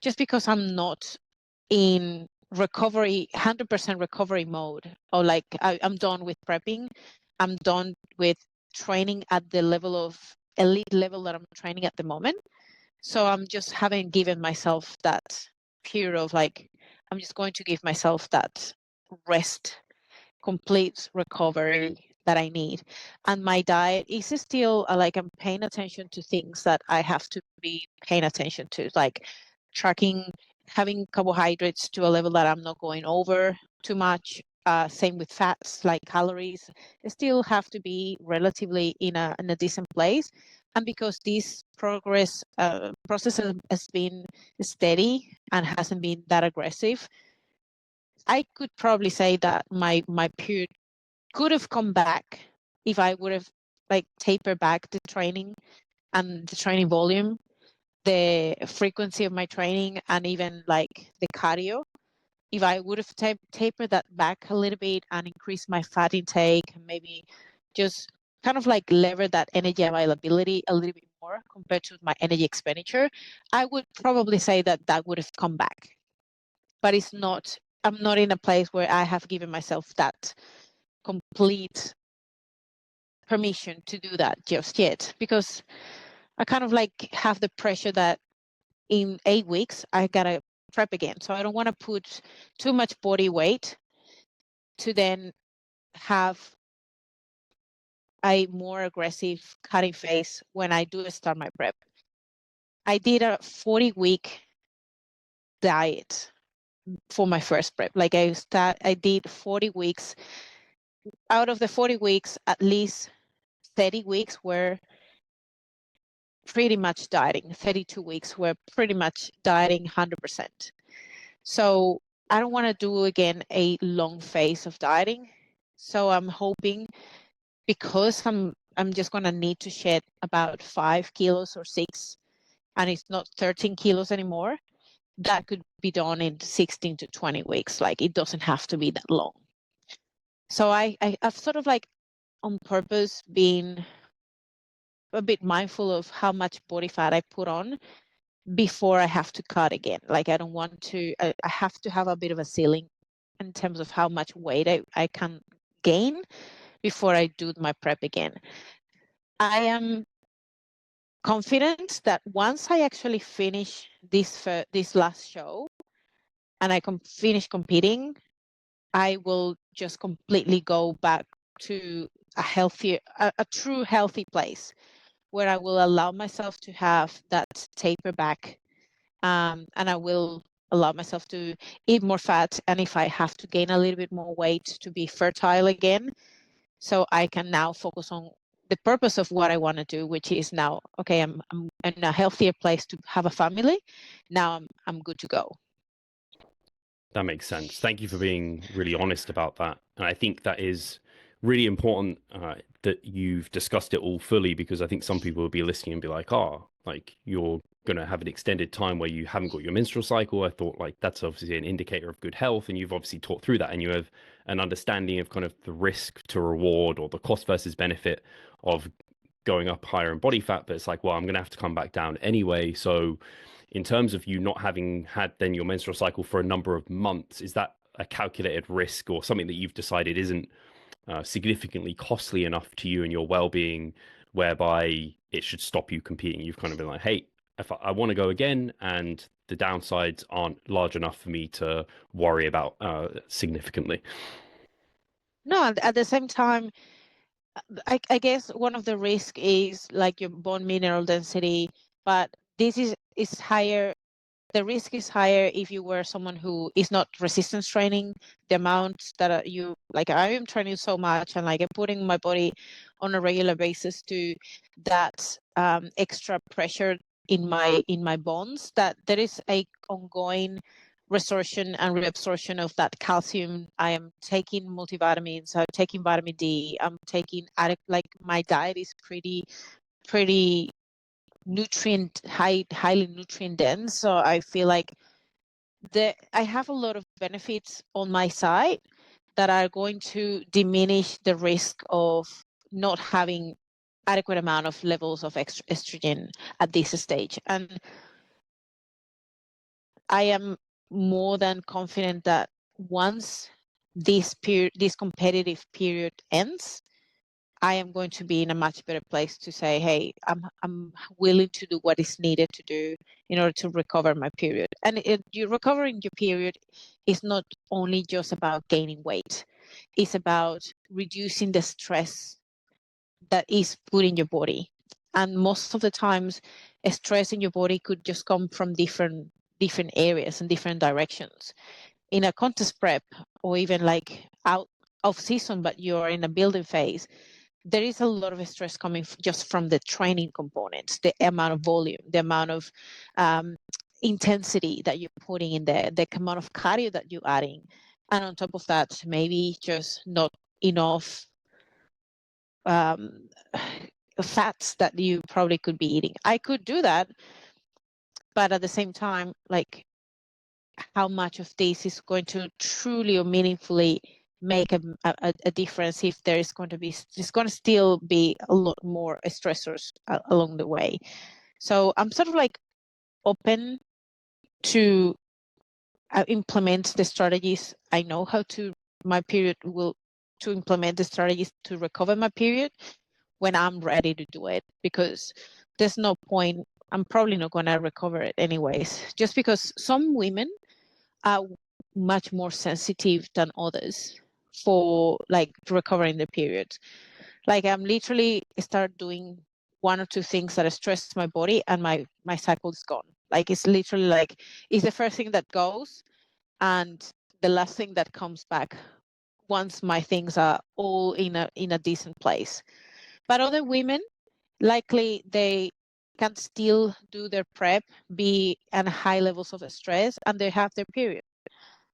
[SPEAKER 2] just because I'm not in recovery, 100% recovery mode, or like I'm done with prepping. I'm done with training at the level of elite level that I'm training at the moment. So I'm just haven't given myself that period of like, I'm just going to give myself that rest, complete recovery that I need. And my diet is still like I'm paying attention to things that I have to be paying attention to, like tracking, having carbohydrates to a level that I'm not going over too much. Same with fats, like calories, still have to be relatively in a decent place. And because this process has been steady and hasn't been that aggressive, I could probably say that my period could have come back if I would have like tapered back the training and the training volume, the frequency of my training, and even like the cardio. If I would have tapered that back a little bit and increased my fat intake and maybe just kind of like lever that energy availability a little bit more compared to my energy expenditure, I would probably say that that would have come back. But it's not, I'm not in a place where I have given myself that complete permission to do that just yet, because I kind of like have the pressure that in 8 weeks I gotta prep again. So I don't want to put too much body weight to then have a more aggressive cutting phase when I do start my prep. I did a 40-week diet for my first prep. Like I did 40 weeks. Out of the 40 weeks, at least 30 weeks were pretty much dieting. 32 weeks were pretty much dieting 100%. So I don't want to do again a long phase of dieting. So I'm hoping, because I'm just going to need to shed about 5 kilos or 6, and it's not 13 kilos anymore, that could be done in 16 to 20 weeks. Like, it doesn't have to be that long. So I've sort of like on purpose been a bit mindful of how much body fat I put on before I have to cut again. Like, I don't want to, I have to have a bit of a ceiling in terms of how much weight I can gain before I do my prep again. I am confident that once I actually finish this last show and I finish competing, I will just completely go back to a true healthy place where I will allow myself to have that taper back, and I will allow myself to eat more fat, and if I have to gain a little bit more weight, to be fertile again, so I can now focus on the purpose of what I want to do, which is now, okay, I'm in a healthier place to have a family. Now I'm good to go.
[SPEAKER 1] That makes sense. Thank you for being really honest about that. And I think that is really important that you've discussed it all fully, because I think some people will be listening and be like, oh, like, you're going to have an extended time where you haven't got your menstrual cycle. I thought, like, that's obviously an indicator of good health. And you've obviously talked through that, and you have an understanding of kind of the risk to reward, or the cost versus benefit of going up higher in body fat. But it's like, well, I'm going to have to come back down anyway. So in terms of you not having had then your menstrual cycle for a number of months, is that a calculated risk, or something that you've decided isn't significantly costly enough to you and your well-being, whereby it should stop you competing? You've kind of been like, hey, if I want to go again and the downsides aren't large enough for me to worry about significantly.
[SPEAKER 2] No, at the same time, I guess one of the risks is like your bone mineral density, but this is higher. The risk is higher if you were someone who is not resistance training. The amount that you, like, I am training so much, and like I'm putting my body on a regular basis to that extra pressure in my bones, that there is a ongoing resorption and reabsorption of that calcium. I am taking multivitamins, I'm taking vitamin D, I'm taking like, my diet is pretty highly nutrient dense. So I feel like I have a lot of benefits on my side that are going to diminish the risk of not having adequate amount of levels of estrogen at this stage. And I am more than confident that once this competitive period ends, I am going to be in a much better place to say, hey, I'm willing to do what is needed to do in order to recover my period. And you recovering your period is not only just about gaining weight. It's about reducing the stress that is put in your body. And most of the times, stress in your body could just come from different areas and different directions. In a contest prep, or even like out of season, but you're in a building phase, there is a lot of stress coming just from the training components, the amount of volume, the amount of intensity that you're putting in there, the amount of cardio that you're adding. And on top of that, maybe just not enough fats that you probably could be eating. I could do that, but at the same time, like, how much of this is going to truly or meaningfully make a difference if there is going to be, there's going to still be a lot more stressors along the way. So I'm sort of like open to implement the strategies I know how to, to implement the strategies to recover my period when I'm ready to do it, because there's no point, I'm probably not going to recover it anyways, just because some women are much more sensitive than others for like recovering the period. Like I'm literally start doing one or two things that stress my body and my cycle is gone. Like it's literally like it's the first thing that goes and the last thing that comes back once my things are all in a decent place. But other women, likely they can still do their prep, be at high levels of stress, and they have their period.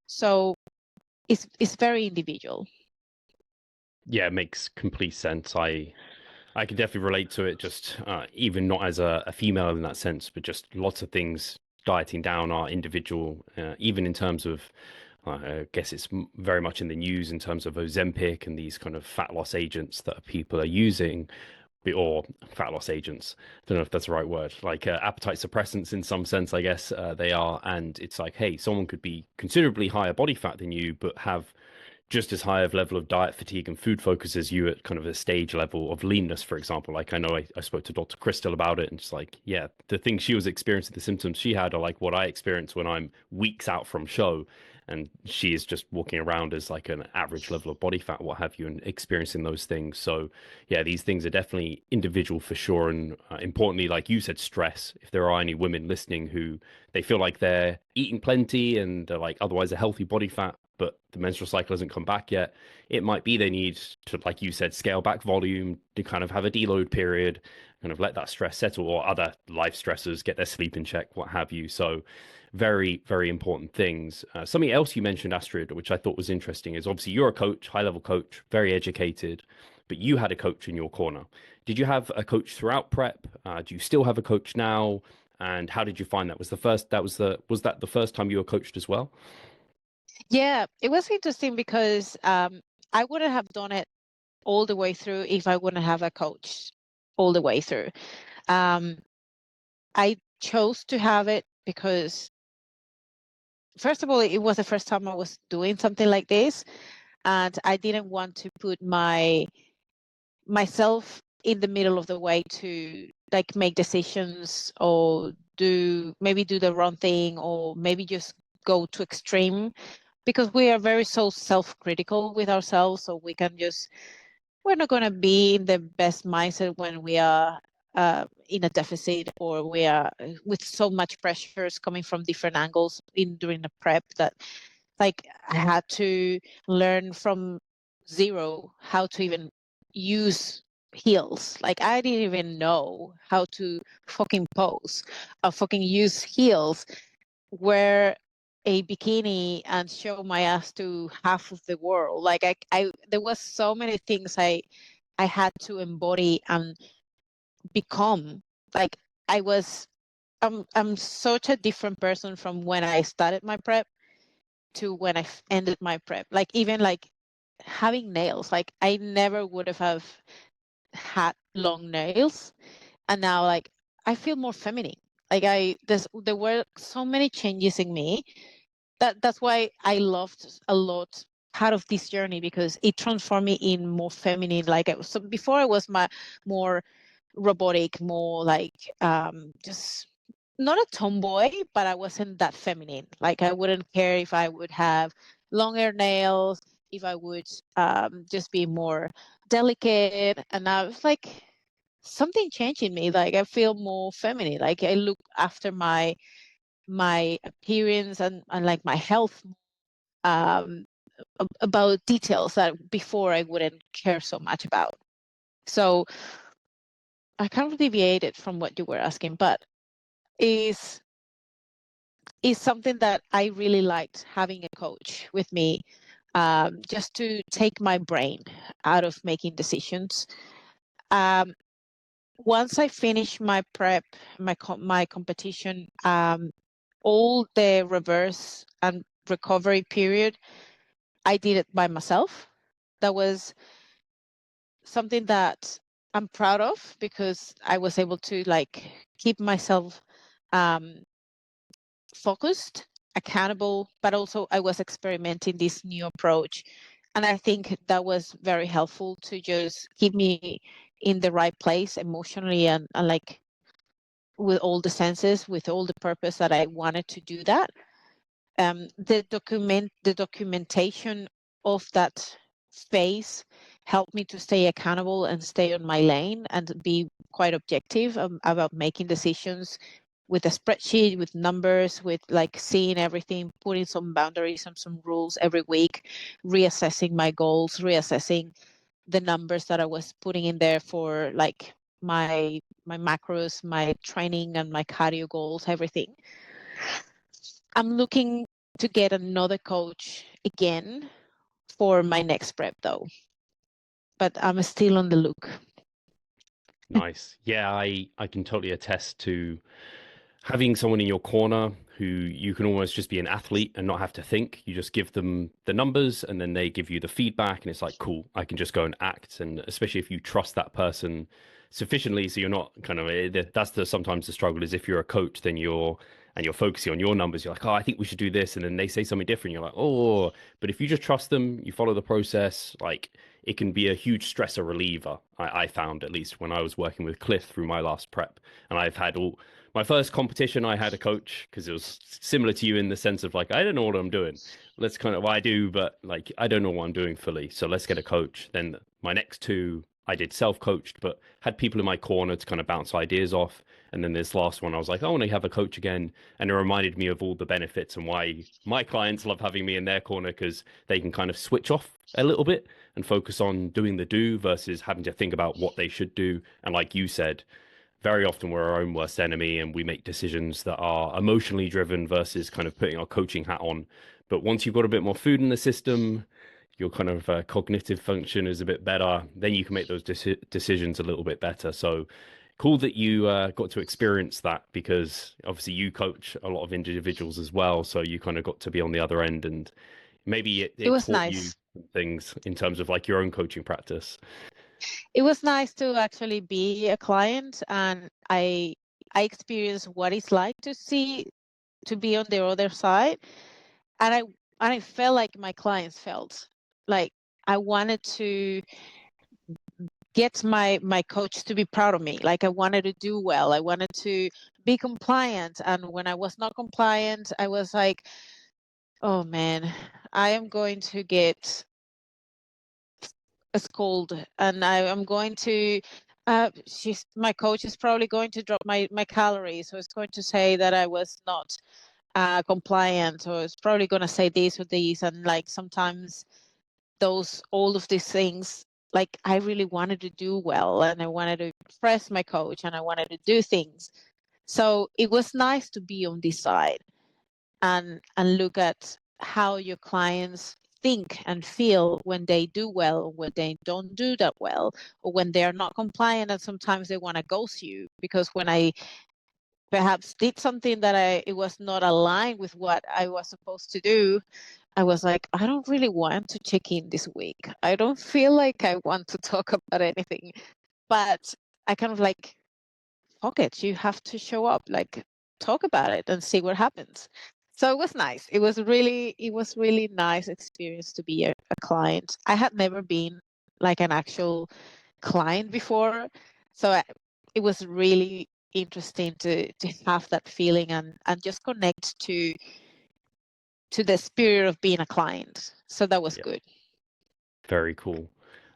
[SPEAKER 2] So it's very individual.
[SPEAKER 1] Yeah, it makes complete sense. I can definitely relate to it, just even not as a female in that sense, but just lots of things dieting down are individual, even in terms of, I guess it's very much in the news in terms of Ozempic and these kind of fat loss agents that people are using, or fat loss agents. I don't know if that's the right word, like appetite suppressants in some sense, I guess they are. And it's like, hey, someone could be considerably higher body fat than you, but have just as high of level of diet fatigue and food focus as you at kind of a stage level of leanness, for example. Like I know I spoke to Dr. Crystal about it, and just like, yeah, the things she was experiencing, the symptoms she had are like what I experience when I'm weeks out from show. And she is just walking around as like an average level of body fat, what have you, and experiencing those things. So yeah, these things are definitely individual for sure. And importantly, like you said, stress. If there are any women listening who they feel like they're eating plenty and they're like otherwise a healthy body fat, but the menstrual cycle hasn't come back yet, it might be they need to, like you said, scale back volume to kind of have a deload period, kind of let that stress settle, or other life stressors, get their sleep in check, what have you. So very, very important things. Something else you mentioned, Astrid, which I thought was interesting, is obviously you're a coach, high level coach, very educated, but you had a coach in your corner. Did you have a coach throughout prep? Do you still have a coach now? And how did you find that? Was that the first time you were coached as well?
[SPEAKER 2] Yeah, it was interesting because I wouldn't have done it all the way through if I wouldn't have a coach all the way through. I chose to have it because, first of all, it was the first time I was doing something like this, and I didn't want to put myself in the middle of the way to like make decisions or do the wrong thing or maybe just go to extreme, because we are very so self-critical with ourselves, so we're not going to be in the best mindset when we are in a deficit, or we are with so much pressures coming from different angles during the prep, that like I had to learn from zero how to even use heels. Like I didn't even know how to fucking pose or fucking use heels, wear a bikini and show my ass to half of the world. Like I there was so many things I had to embody and become. Like I was I'm such a different person from when I started my prep to when I ended my prep. Like even like having nails, like I never would have had long nails, and now like I feel more feminine. Like there were so many changes in me that's why I loved a lot part of this journey, because it transformed me in more feminine. Like so before I was more robotic, more like just not a tomboy, but I wasn't that feminine. Like I wouldn't care if I would have longer nails, if I would just be more delicate. And I was like, something changed in me. Like I feel more feminine. Like I look after my appearance and like my health, um, about details that before I wouldn't care so much about. So I kind of deviated from what you were asking, but is something that I really liked, having a coach with me, just to take my brain out of making decisions. Um, Once I finished my prep, my competition, all the reverse and recovery period, I did it by myself. That was something that I'm proud of, because I was able to like keep myself um, focused, accountable, but also I was experimenting this new approach. And I think that was very helpful to just keep me in the right place emotionally, and like with all the senses, with all the purpose that I wanted to do that. the documentation of that phase helped me to stay accountable and stay on my lane and be quite objective about making decisions with a spreadsheet, with numbers, with like seeing everything, putting some boundaries and some rules every week, reassessing my goals, reassessing the numbers that I was putting in there for like my macros, my training and my cardio goals, everything. I'm looking to get another coach again for my next prep though, but I'm still on the look.
[SPEAKER 1] Nice. Yeah, I can totally attest to having someone in your corner who you can almost just be an athlete and not have to think. You just give them the numbers and then they give you the feedback and it's like, cool, I can just go and act. And especially if you trust that person sufficiently, so you're not kind of, that's sometimes the struggle is if you're a coach, then you're focusing on your numbers. You're like, oh, I think we should do this. And then they say something different. You're like, oh, but if you just trust them, you follow the process, like it can be a huge stressor reliever. I found, at least when I was working with Cliff through my last prep, and I've had my first competition, I had a coach because it was similar to you in the sense of like, I don't know what I'm doing. Let's kind of, well, I do, but like, I don't know what I'm doing fully. So let's get a coach. Then my next two, I did self-coached, but had people in my corner to kind of bounce ideas off. And then this last one, I was like, I want to have a coach again. And it reminded me of all the benefits and why my clients love having me in their corner, because they can kind of switch off a little bit and focus on doing the do versus having to think about what they should do. And like you said, very often we're our own worst enemy and we make decisions that are emotionally driven versus kind of putting our coaching hat on. But once you've got a bit more food in the system, your kind of cognitive function is a bit better, then you can make those decisions a little bit better. So cool that you got to experience that, because obviously you coach a lot of individuals as well. So you kind of got to be on the other end, and maybe
[SPEAKER 2] It
[SPEAKER 1] it
[SPEAKER 2] was
[SPEAKER 1] taught you
[SPEAKER 2] nice.
[SPEAKER 1] things in terms of like your own coaching practice.
[SPEAKER 2] It was nice to actually be a client, and I experienced what it's like to be on the other side, and I felt like my clients felt like I wanted to get my coach to be proud of me. Like I wanted to do well. I wanted to be compliant, and when I was not compliant, I was like, oh man, I am going to get a scold, and I am going to my coach is probably going to drop my calories, so it's going to say that I was not compliant, or it's probably going to say this or this. And like sometimes all of these things, like I really wanted to do well and I wanted to impress my coach and I wanted to do things. So it was nice to be on this side and look at how your clients think and feel when they do well or when they don't do that well, or when they're not compliant and sometimes they want to ghost you. Because when I perhaps did something that it was not aligned with what I was supposed to do, I was like, I don't really want to check in this week. I don't feel like I want to talk about anything. But I kind of like, fuck it, you have to show up, like talk about it and see what happens. So it was nice. It was really nice experience to be a client. I had never been like an actual client before. So it was really interesting to have that feeling and just connect to the spirit of being a client. So that was
[SPEAKER 1] Yeah,
[SPEAKER 2] good.
[SPEAKER 1] very cool.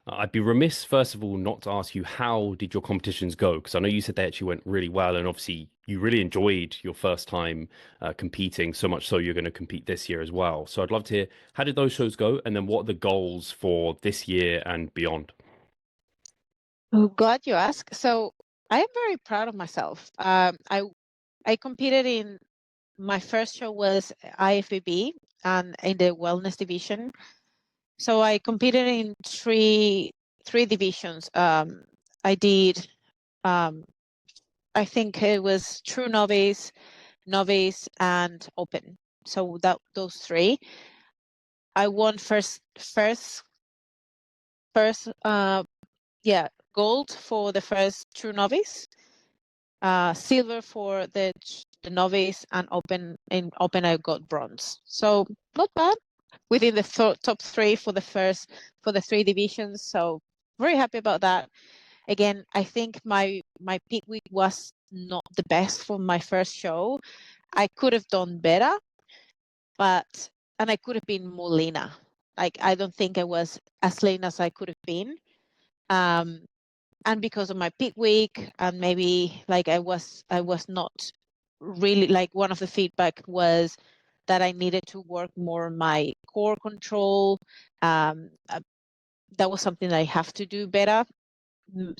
[SPEAKER 1] I'd be remiss, first of all, not to ask you, how did your competitions go? Because I know you said they actually went really well, and obviously you really enjoyed your first time competing, so much so you're going to compete this year as well. So I'd love to hear, how did those shows go? And then what are the goals for this year and beyond?
[SPEAKER 2] Oh, glad you asked. So I am very proud of myself. I competed in my first show was IFBB and in the wellness division. So I competed in three divisions. I did I think it was true novice, novice, and open. So that those three. I won first yeah, gold for the first true novice, silver for the novice, and open I got bronze. So not bad within the top three for the three divisions. So very happy about that. Again, I think my peak week was not the best for my first show. I could have done better. and I could have been more leaner. Like, I don't think I was as lean as I could have been. And because of my peak week, and maybe like I was not really, like, one of the feedback was that I needed to work more on my core control. That was something that I have to do better,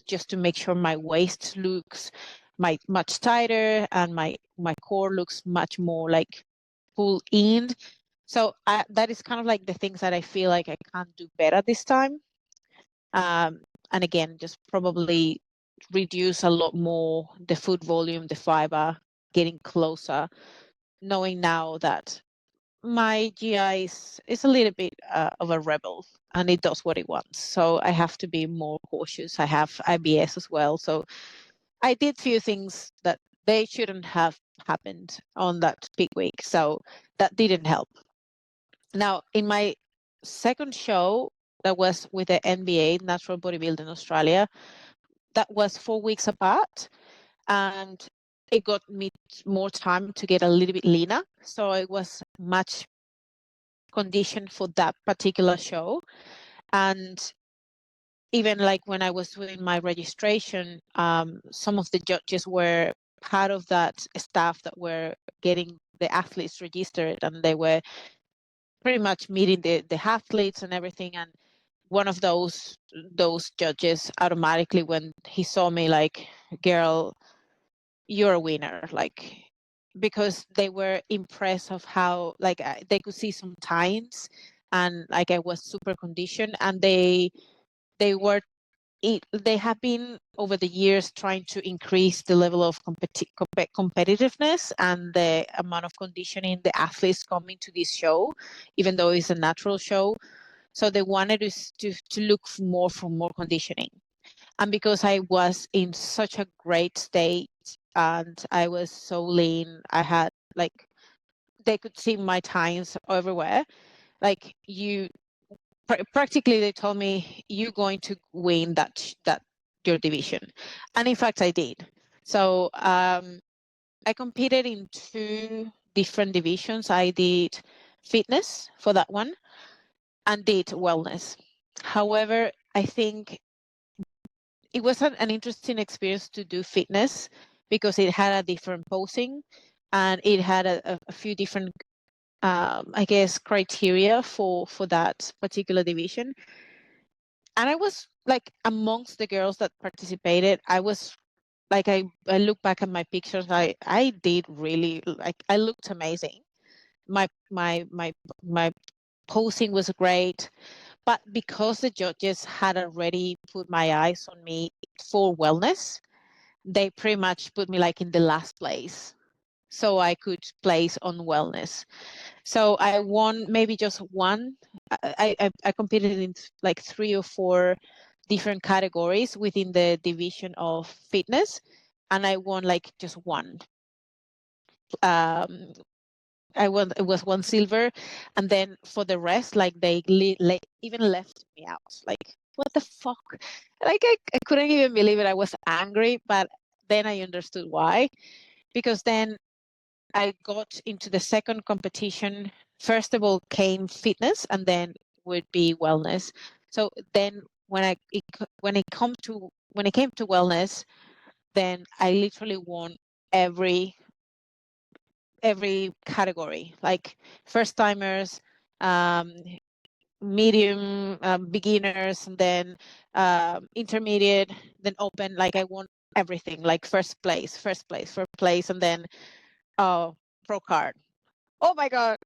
[SPEAKER 2] just to make sure my waist looks much tighter and my core looks much more like pull in. So that is kind of like the things that I feel like I can't do better this time. And again, just probably reduce a lot more the food volume, the fiber, getting closer, knowing now that my GI is a little bit of a rebel, and it does what it wants. So I have to be more cautious. I have IBS as well. So I did few things that they shouldn't have happened on that peak week. So that didn't help. Now, in my second show, that was with the NBA, Natural Bodybuilding Australia, that was 4 weeks apart, and it got me more time to get a little bit leaner. So I was much conditioned for that particular show. And even like when I was doing my registration, some of the judges were part of that staff that were getting the athletes registered, and they were pretty much meeting the athletes and everything. And one of those judges automatically, when he saw me, like, girl, you're a winner, like, because they were impressed of how, like, they could see some times, and like I was super conditioned, and they have been over the years trying to increase the level of competitiveness and the amount of conditioning the athletes coming to this show, even though it's a natural show. So they wanted to look more for more conditioning. And because I was in such a great state and I was so lean, I had, like, they could see my times everywhere. Like, practically they told me, you're going to win that your division. And in fact, I did. So I competed in 2 different divisions. I did fitness for that one and did wellness. However, I think it was an interesting experience to do fitness because it had a different posing, and it had a few different, I guess, criteria for that particular division. And I was like, amongst the girls that participated, I was like, I look back at my pictures, I did really, like, I looked amazing. My posing was great. But because the judges had already put my eyes on me for wellness, they pretty much put me like in the last place, so I could place on wellness. So I won maybe just one. I competed in like 3 or 4 different categories within the division of fitness, and I won like just one. It was 1 silver, and then for the rest, like, they even left me out. Like, what the fuck? Like, I couldn't even believe it. I was angry, but then I understood why. Because then I got into the second competition. First of all came fitness, and then would be wellness. So then when it came to wellness, then I literally won every category, like first timers, medium, beginners, and then intermediate, then open. Like, I won everything, like first place, and then pro card. Oh my god.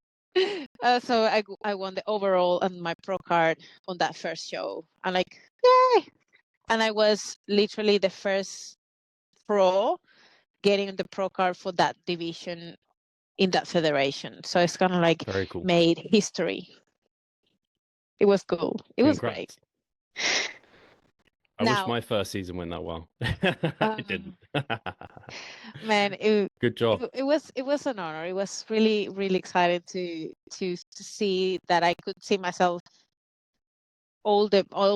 [SPEAKER 2] So I won the overall and my pro card on that first show. I'm like, yay! And I was literally the first pro getting the pro card for that division in that federation. So it's kind of like
[SPEAKER 1] Very cool.
[SPEAKER 2] made history. It was cool. It was great.
[SPEAKER 1] I wish my first season went that well. It didn't.
[SPEAKER 2] Man,
[SPEAKER 1] good job.
[SPEAKER 2] It was an honor. It was really, really exciting to see that I could see myself all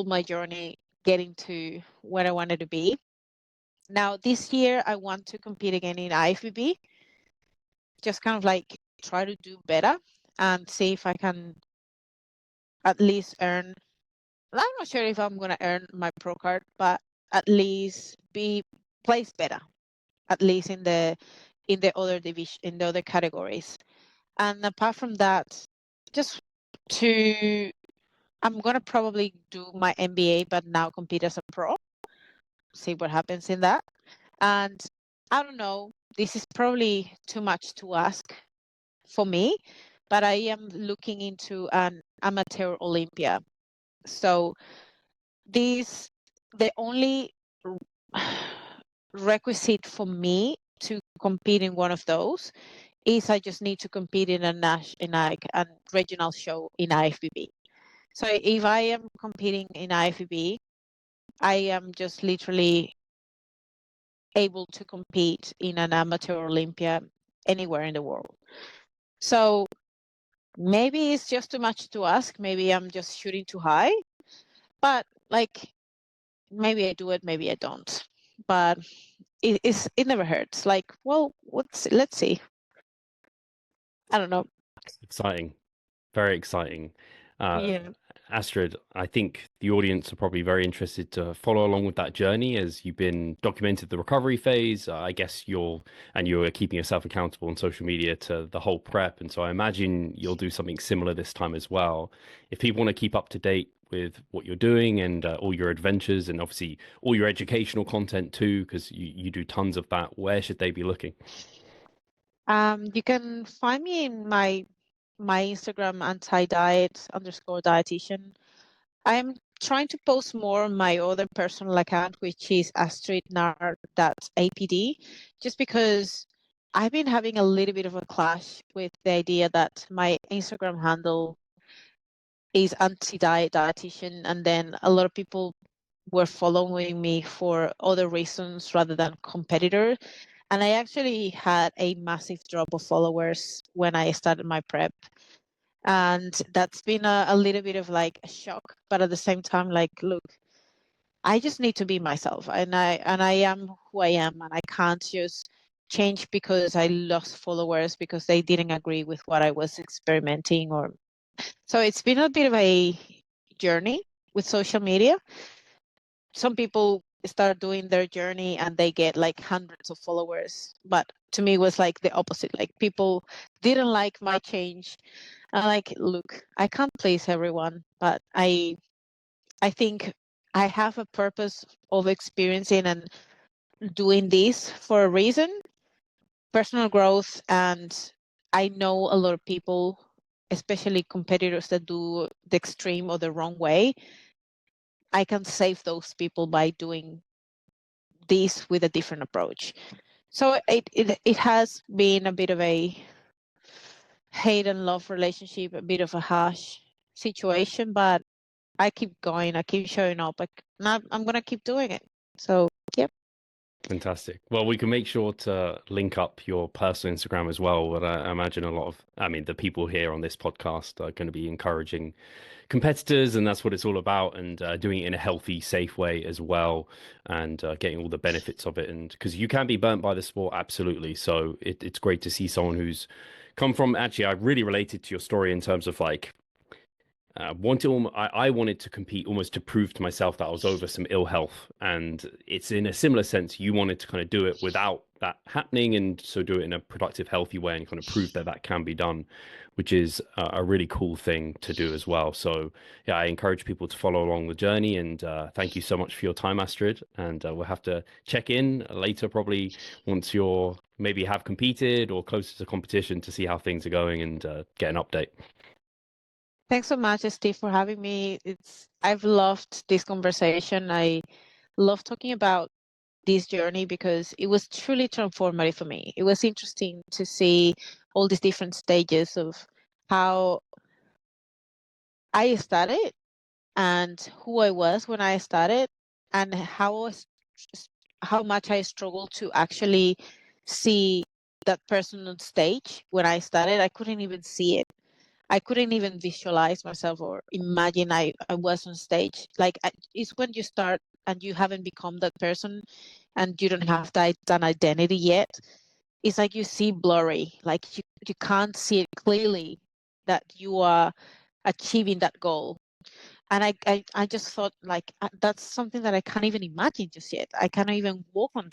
[SPEAKER 2] my journey getting to where I wanted to be. Now this year I want to compete again in IFBB. Just kind of like try to do better. and see if I can at least earn. I'm not sure if I'm going to earn my pro card, but at least be placed better, at least in the other division, in the other categories. And apart from that, just to I'm going to probably do my MBA, but now compete as a pro, see what happens in that. And I don't know, this is probably too much to ask for me, but I am looking into an amateur Olympia. So the only requisite for me to compete in one of those is I just need to compete in a regional show in IFBB. So if I am competing in IFBB, I am just literally able to compete in an amateur Olympia anywhere in the world. So maybe it's just too much to ask. Maybe I'm just shooting too high, but like maybe I do it, maybe I don't. But it never hurts. Like, well, let's see. I don't know.
[SPEAKER 1] Exciting, very exciting.
[SPEAKER 2] Yeah.
[SPEAKER 1] Astrid, I think the audience are probably very interested to follow along with that journey as you've been documented the recovery phase. I guess you're keeping yourself accountable on social media to the whole prep. And so I imagine you'll do something similar this time as well. If people want to keep up to date with what you're doing and all your adventures and obviously all your educational content too, because you do tons of that, where should they be looking?
[SPEAKER 2] You can find me in my Instagram, anti-diet_dietitian. I'm trying to post more on my other personal account, which is Astrid Naranjo.apd, just because I've been having a little bit of a clash with the idea that my Instagram handle is anti-diet dietitian, and then a lot of people were following me for other reasons rather than competitor. And I actually had a massive drop of followers when I started my prep. And that's been a little bit of like a shock, but at the same time, like, look, I just need to be myself, and I am who I am, and I can't just change because I lost followers because they didn't agree with what I was experimenting. Or so it's been a bit of a journey with social media. Some people start doing their journey and they get like hundreds of followers, but to me it was like the opposite. Like, people didn't like my change. I'm like, look, I can't please everyone, but I think I have a purpose of experiencing and doing this for a reason, personal growth. And I know a lot of people, especially competitors that do the extreme or the wrong way. I can save those people by doing this with a different approach. So it has been a bit of a hate and love relationship, a bit of a harsh situation, but I keep going, I keep showing up. I'm going to keep doing it. So, yep.
[SPEAKER 1] Fantastic. Well, we can make sure to link up your personal Instagram as well. But I imagine the people here on this podcast are going to be encouraging competitors, and that's what it's all about, and doing it in a healthy, safe way as well, and getting all the benefits of it. And because you can be burnt by the sport, absolutely. So it's great to see someone who's come from, actually, I really related to your story in terms of like, I wanted to compete almost to prove to myself that I was over some ill health. And it's in a similar sense, you wanted to kind of do it without that happening. And so do it in a productive, healthy way and kind of prove that that can be done, which is a really cool thing to do as well. So yeah, I encourage people to follow along the journey. And thank you so much for your time, Astrid. And we'll have to check in later, probably once you're maybe have competed or closer to competition, to see how things are going and get an update.
[SPEAKER 2] Thanks so much, Steve, for having me. I've loved this conversation. I love talking about this journey because it was truly transformative for me. It was interesting to see all these different stages of how I started and who I was when I started, and how much I struggled to actually see that person on stage when I started. I couldn't even see it. I couldn't even visualize myself or imagine I was on stage. Like, it's when you start and you haven't become that person and you don't have that identity yet. It's like you see blurry, like you can't see it clearly. that you are achieving that goal. And I just thought, like, that's something that I can't even imagine just yet. I cannot even walk on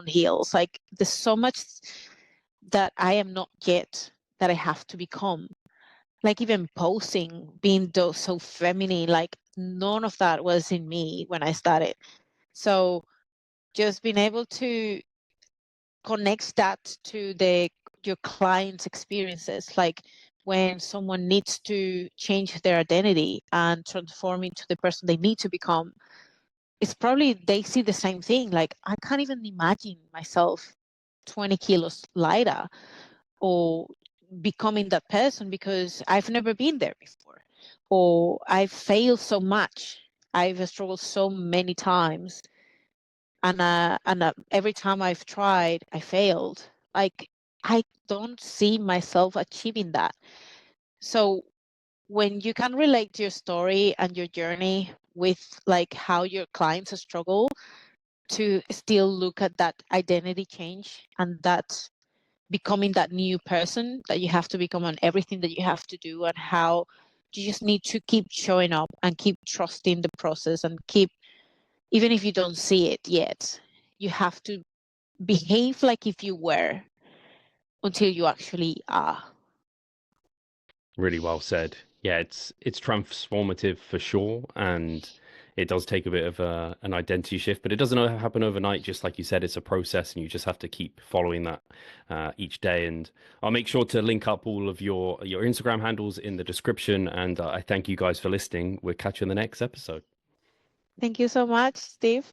[SPEAKER 2] heels. Like, there's so much that I am not yet that I have to become. Like, even posing, being so feminine, like, none of that was in me when I started. So just being able to connect that to your clients' experiences, like when someone needs to change their identity and transform into the person they need to become, it's probably they see the same thing. Like, I can't even imagine myself 20 kilos lighter or becoming that person because I've never been there before, or I've failed so much. I've struggled so many times, and every time I've tried, I failed. Like, I don't see myself achieving that. So when you can relate your story and your journey with like how your clients struggle, to still look at that identity change and that becoming that new person that you have to become, and everything that you have to do, and how you just need to keep showing up and keep trusting the process, and keep, even if you don't see it yet, you have to behave like if you were until you actually are.
[SPEAKER 1] Really well said. Yeah, it's transformative for sure, and it does take a bit of an identity shift, but it doesn't happen overnight. Just like you said, it's a process, and you just have to keep following that each day. And I'll make sure to link up all of your Instagram handles in the description. And I thank you guys for listening. We'll catch you in the next episode.
[SPEAKER 2] Thank you so much, Steve.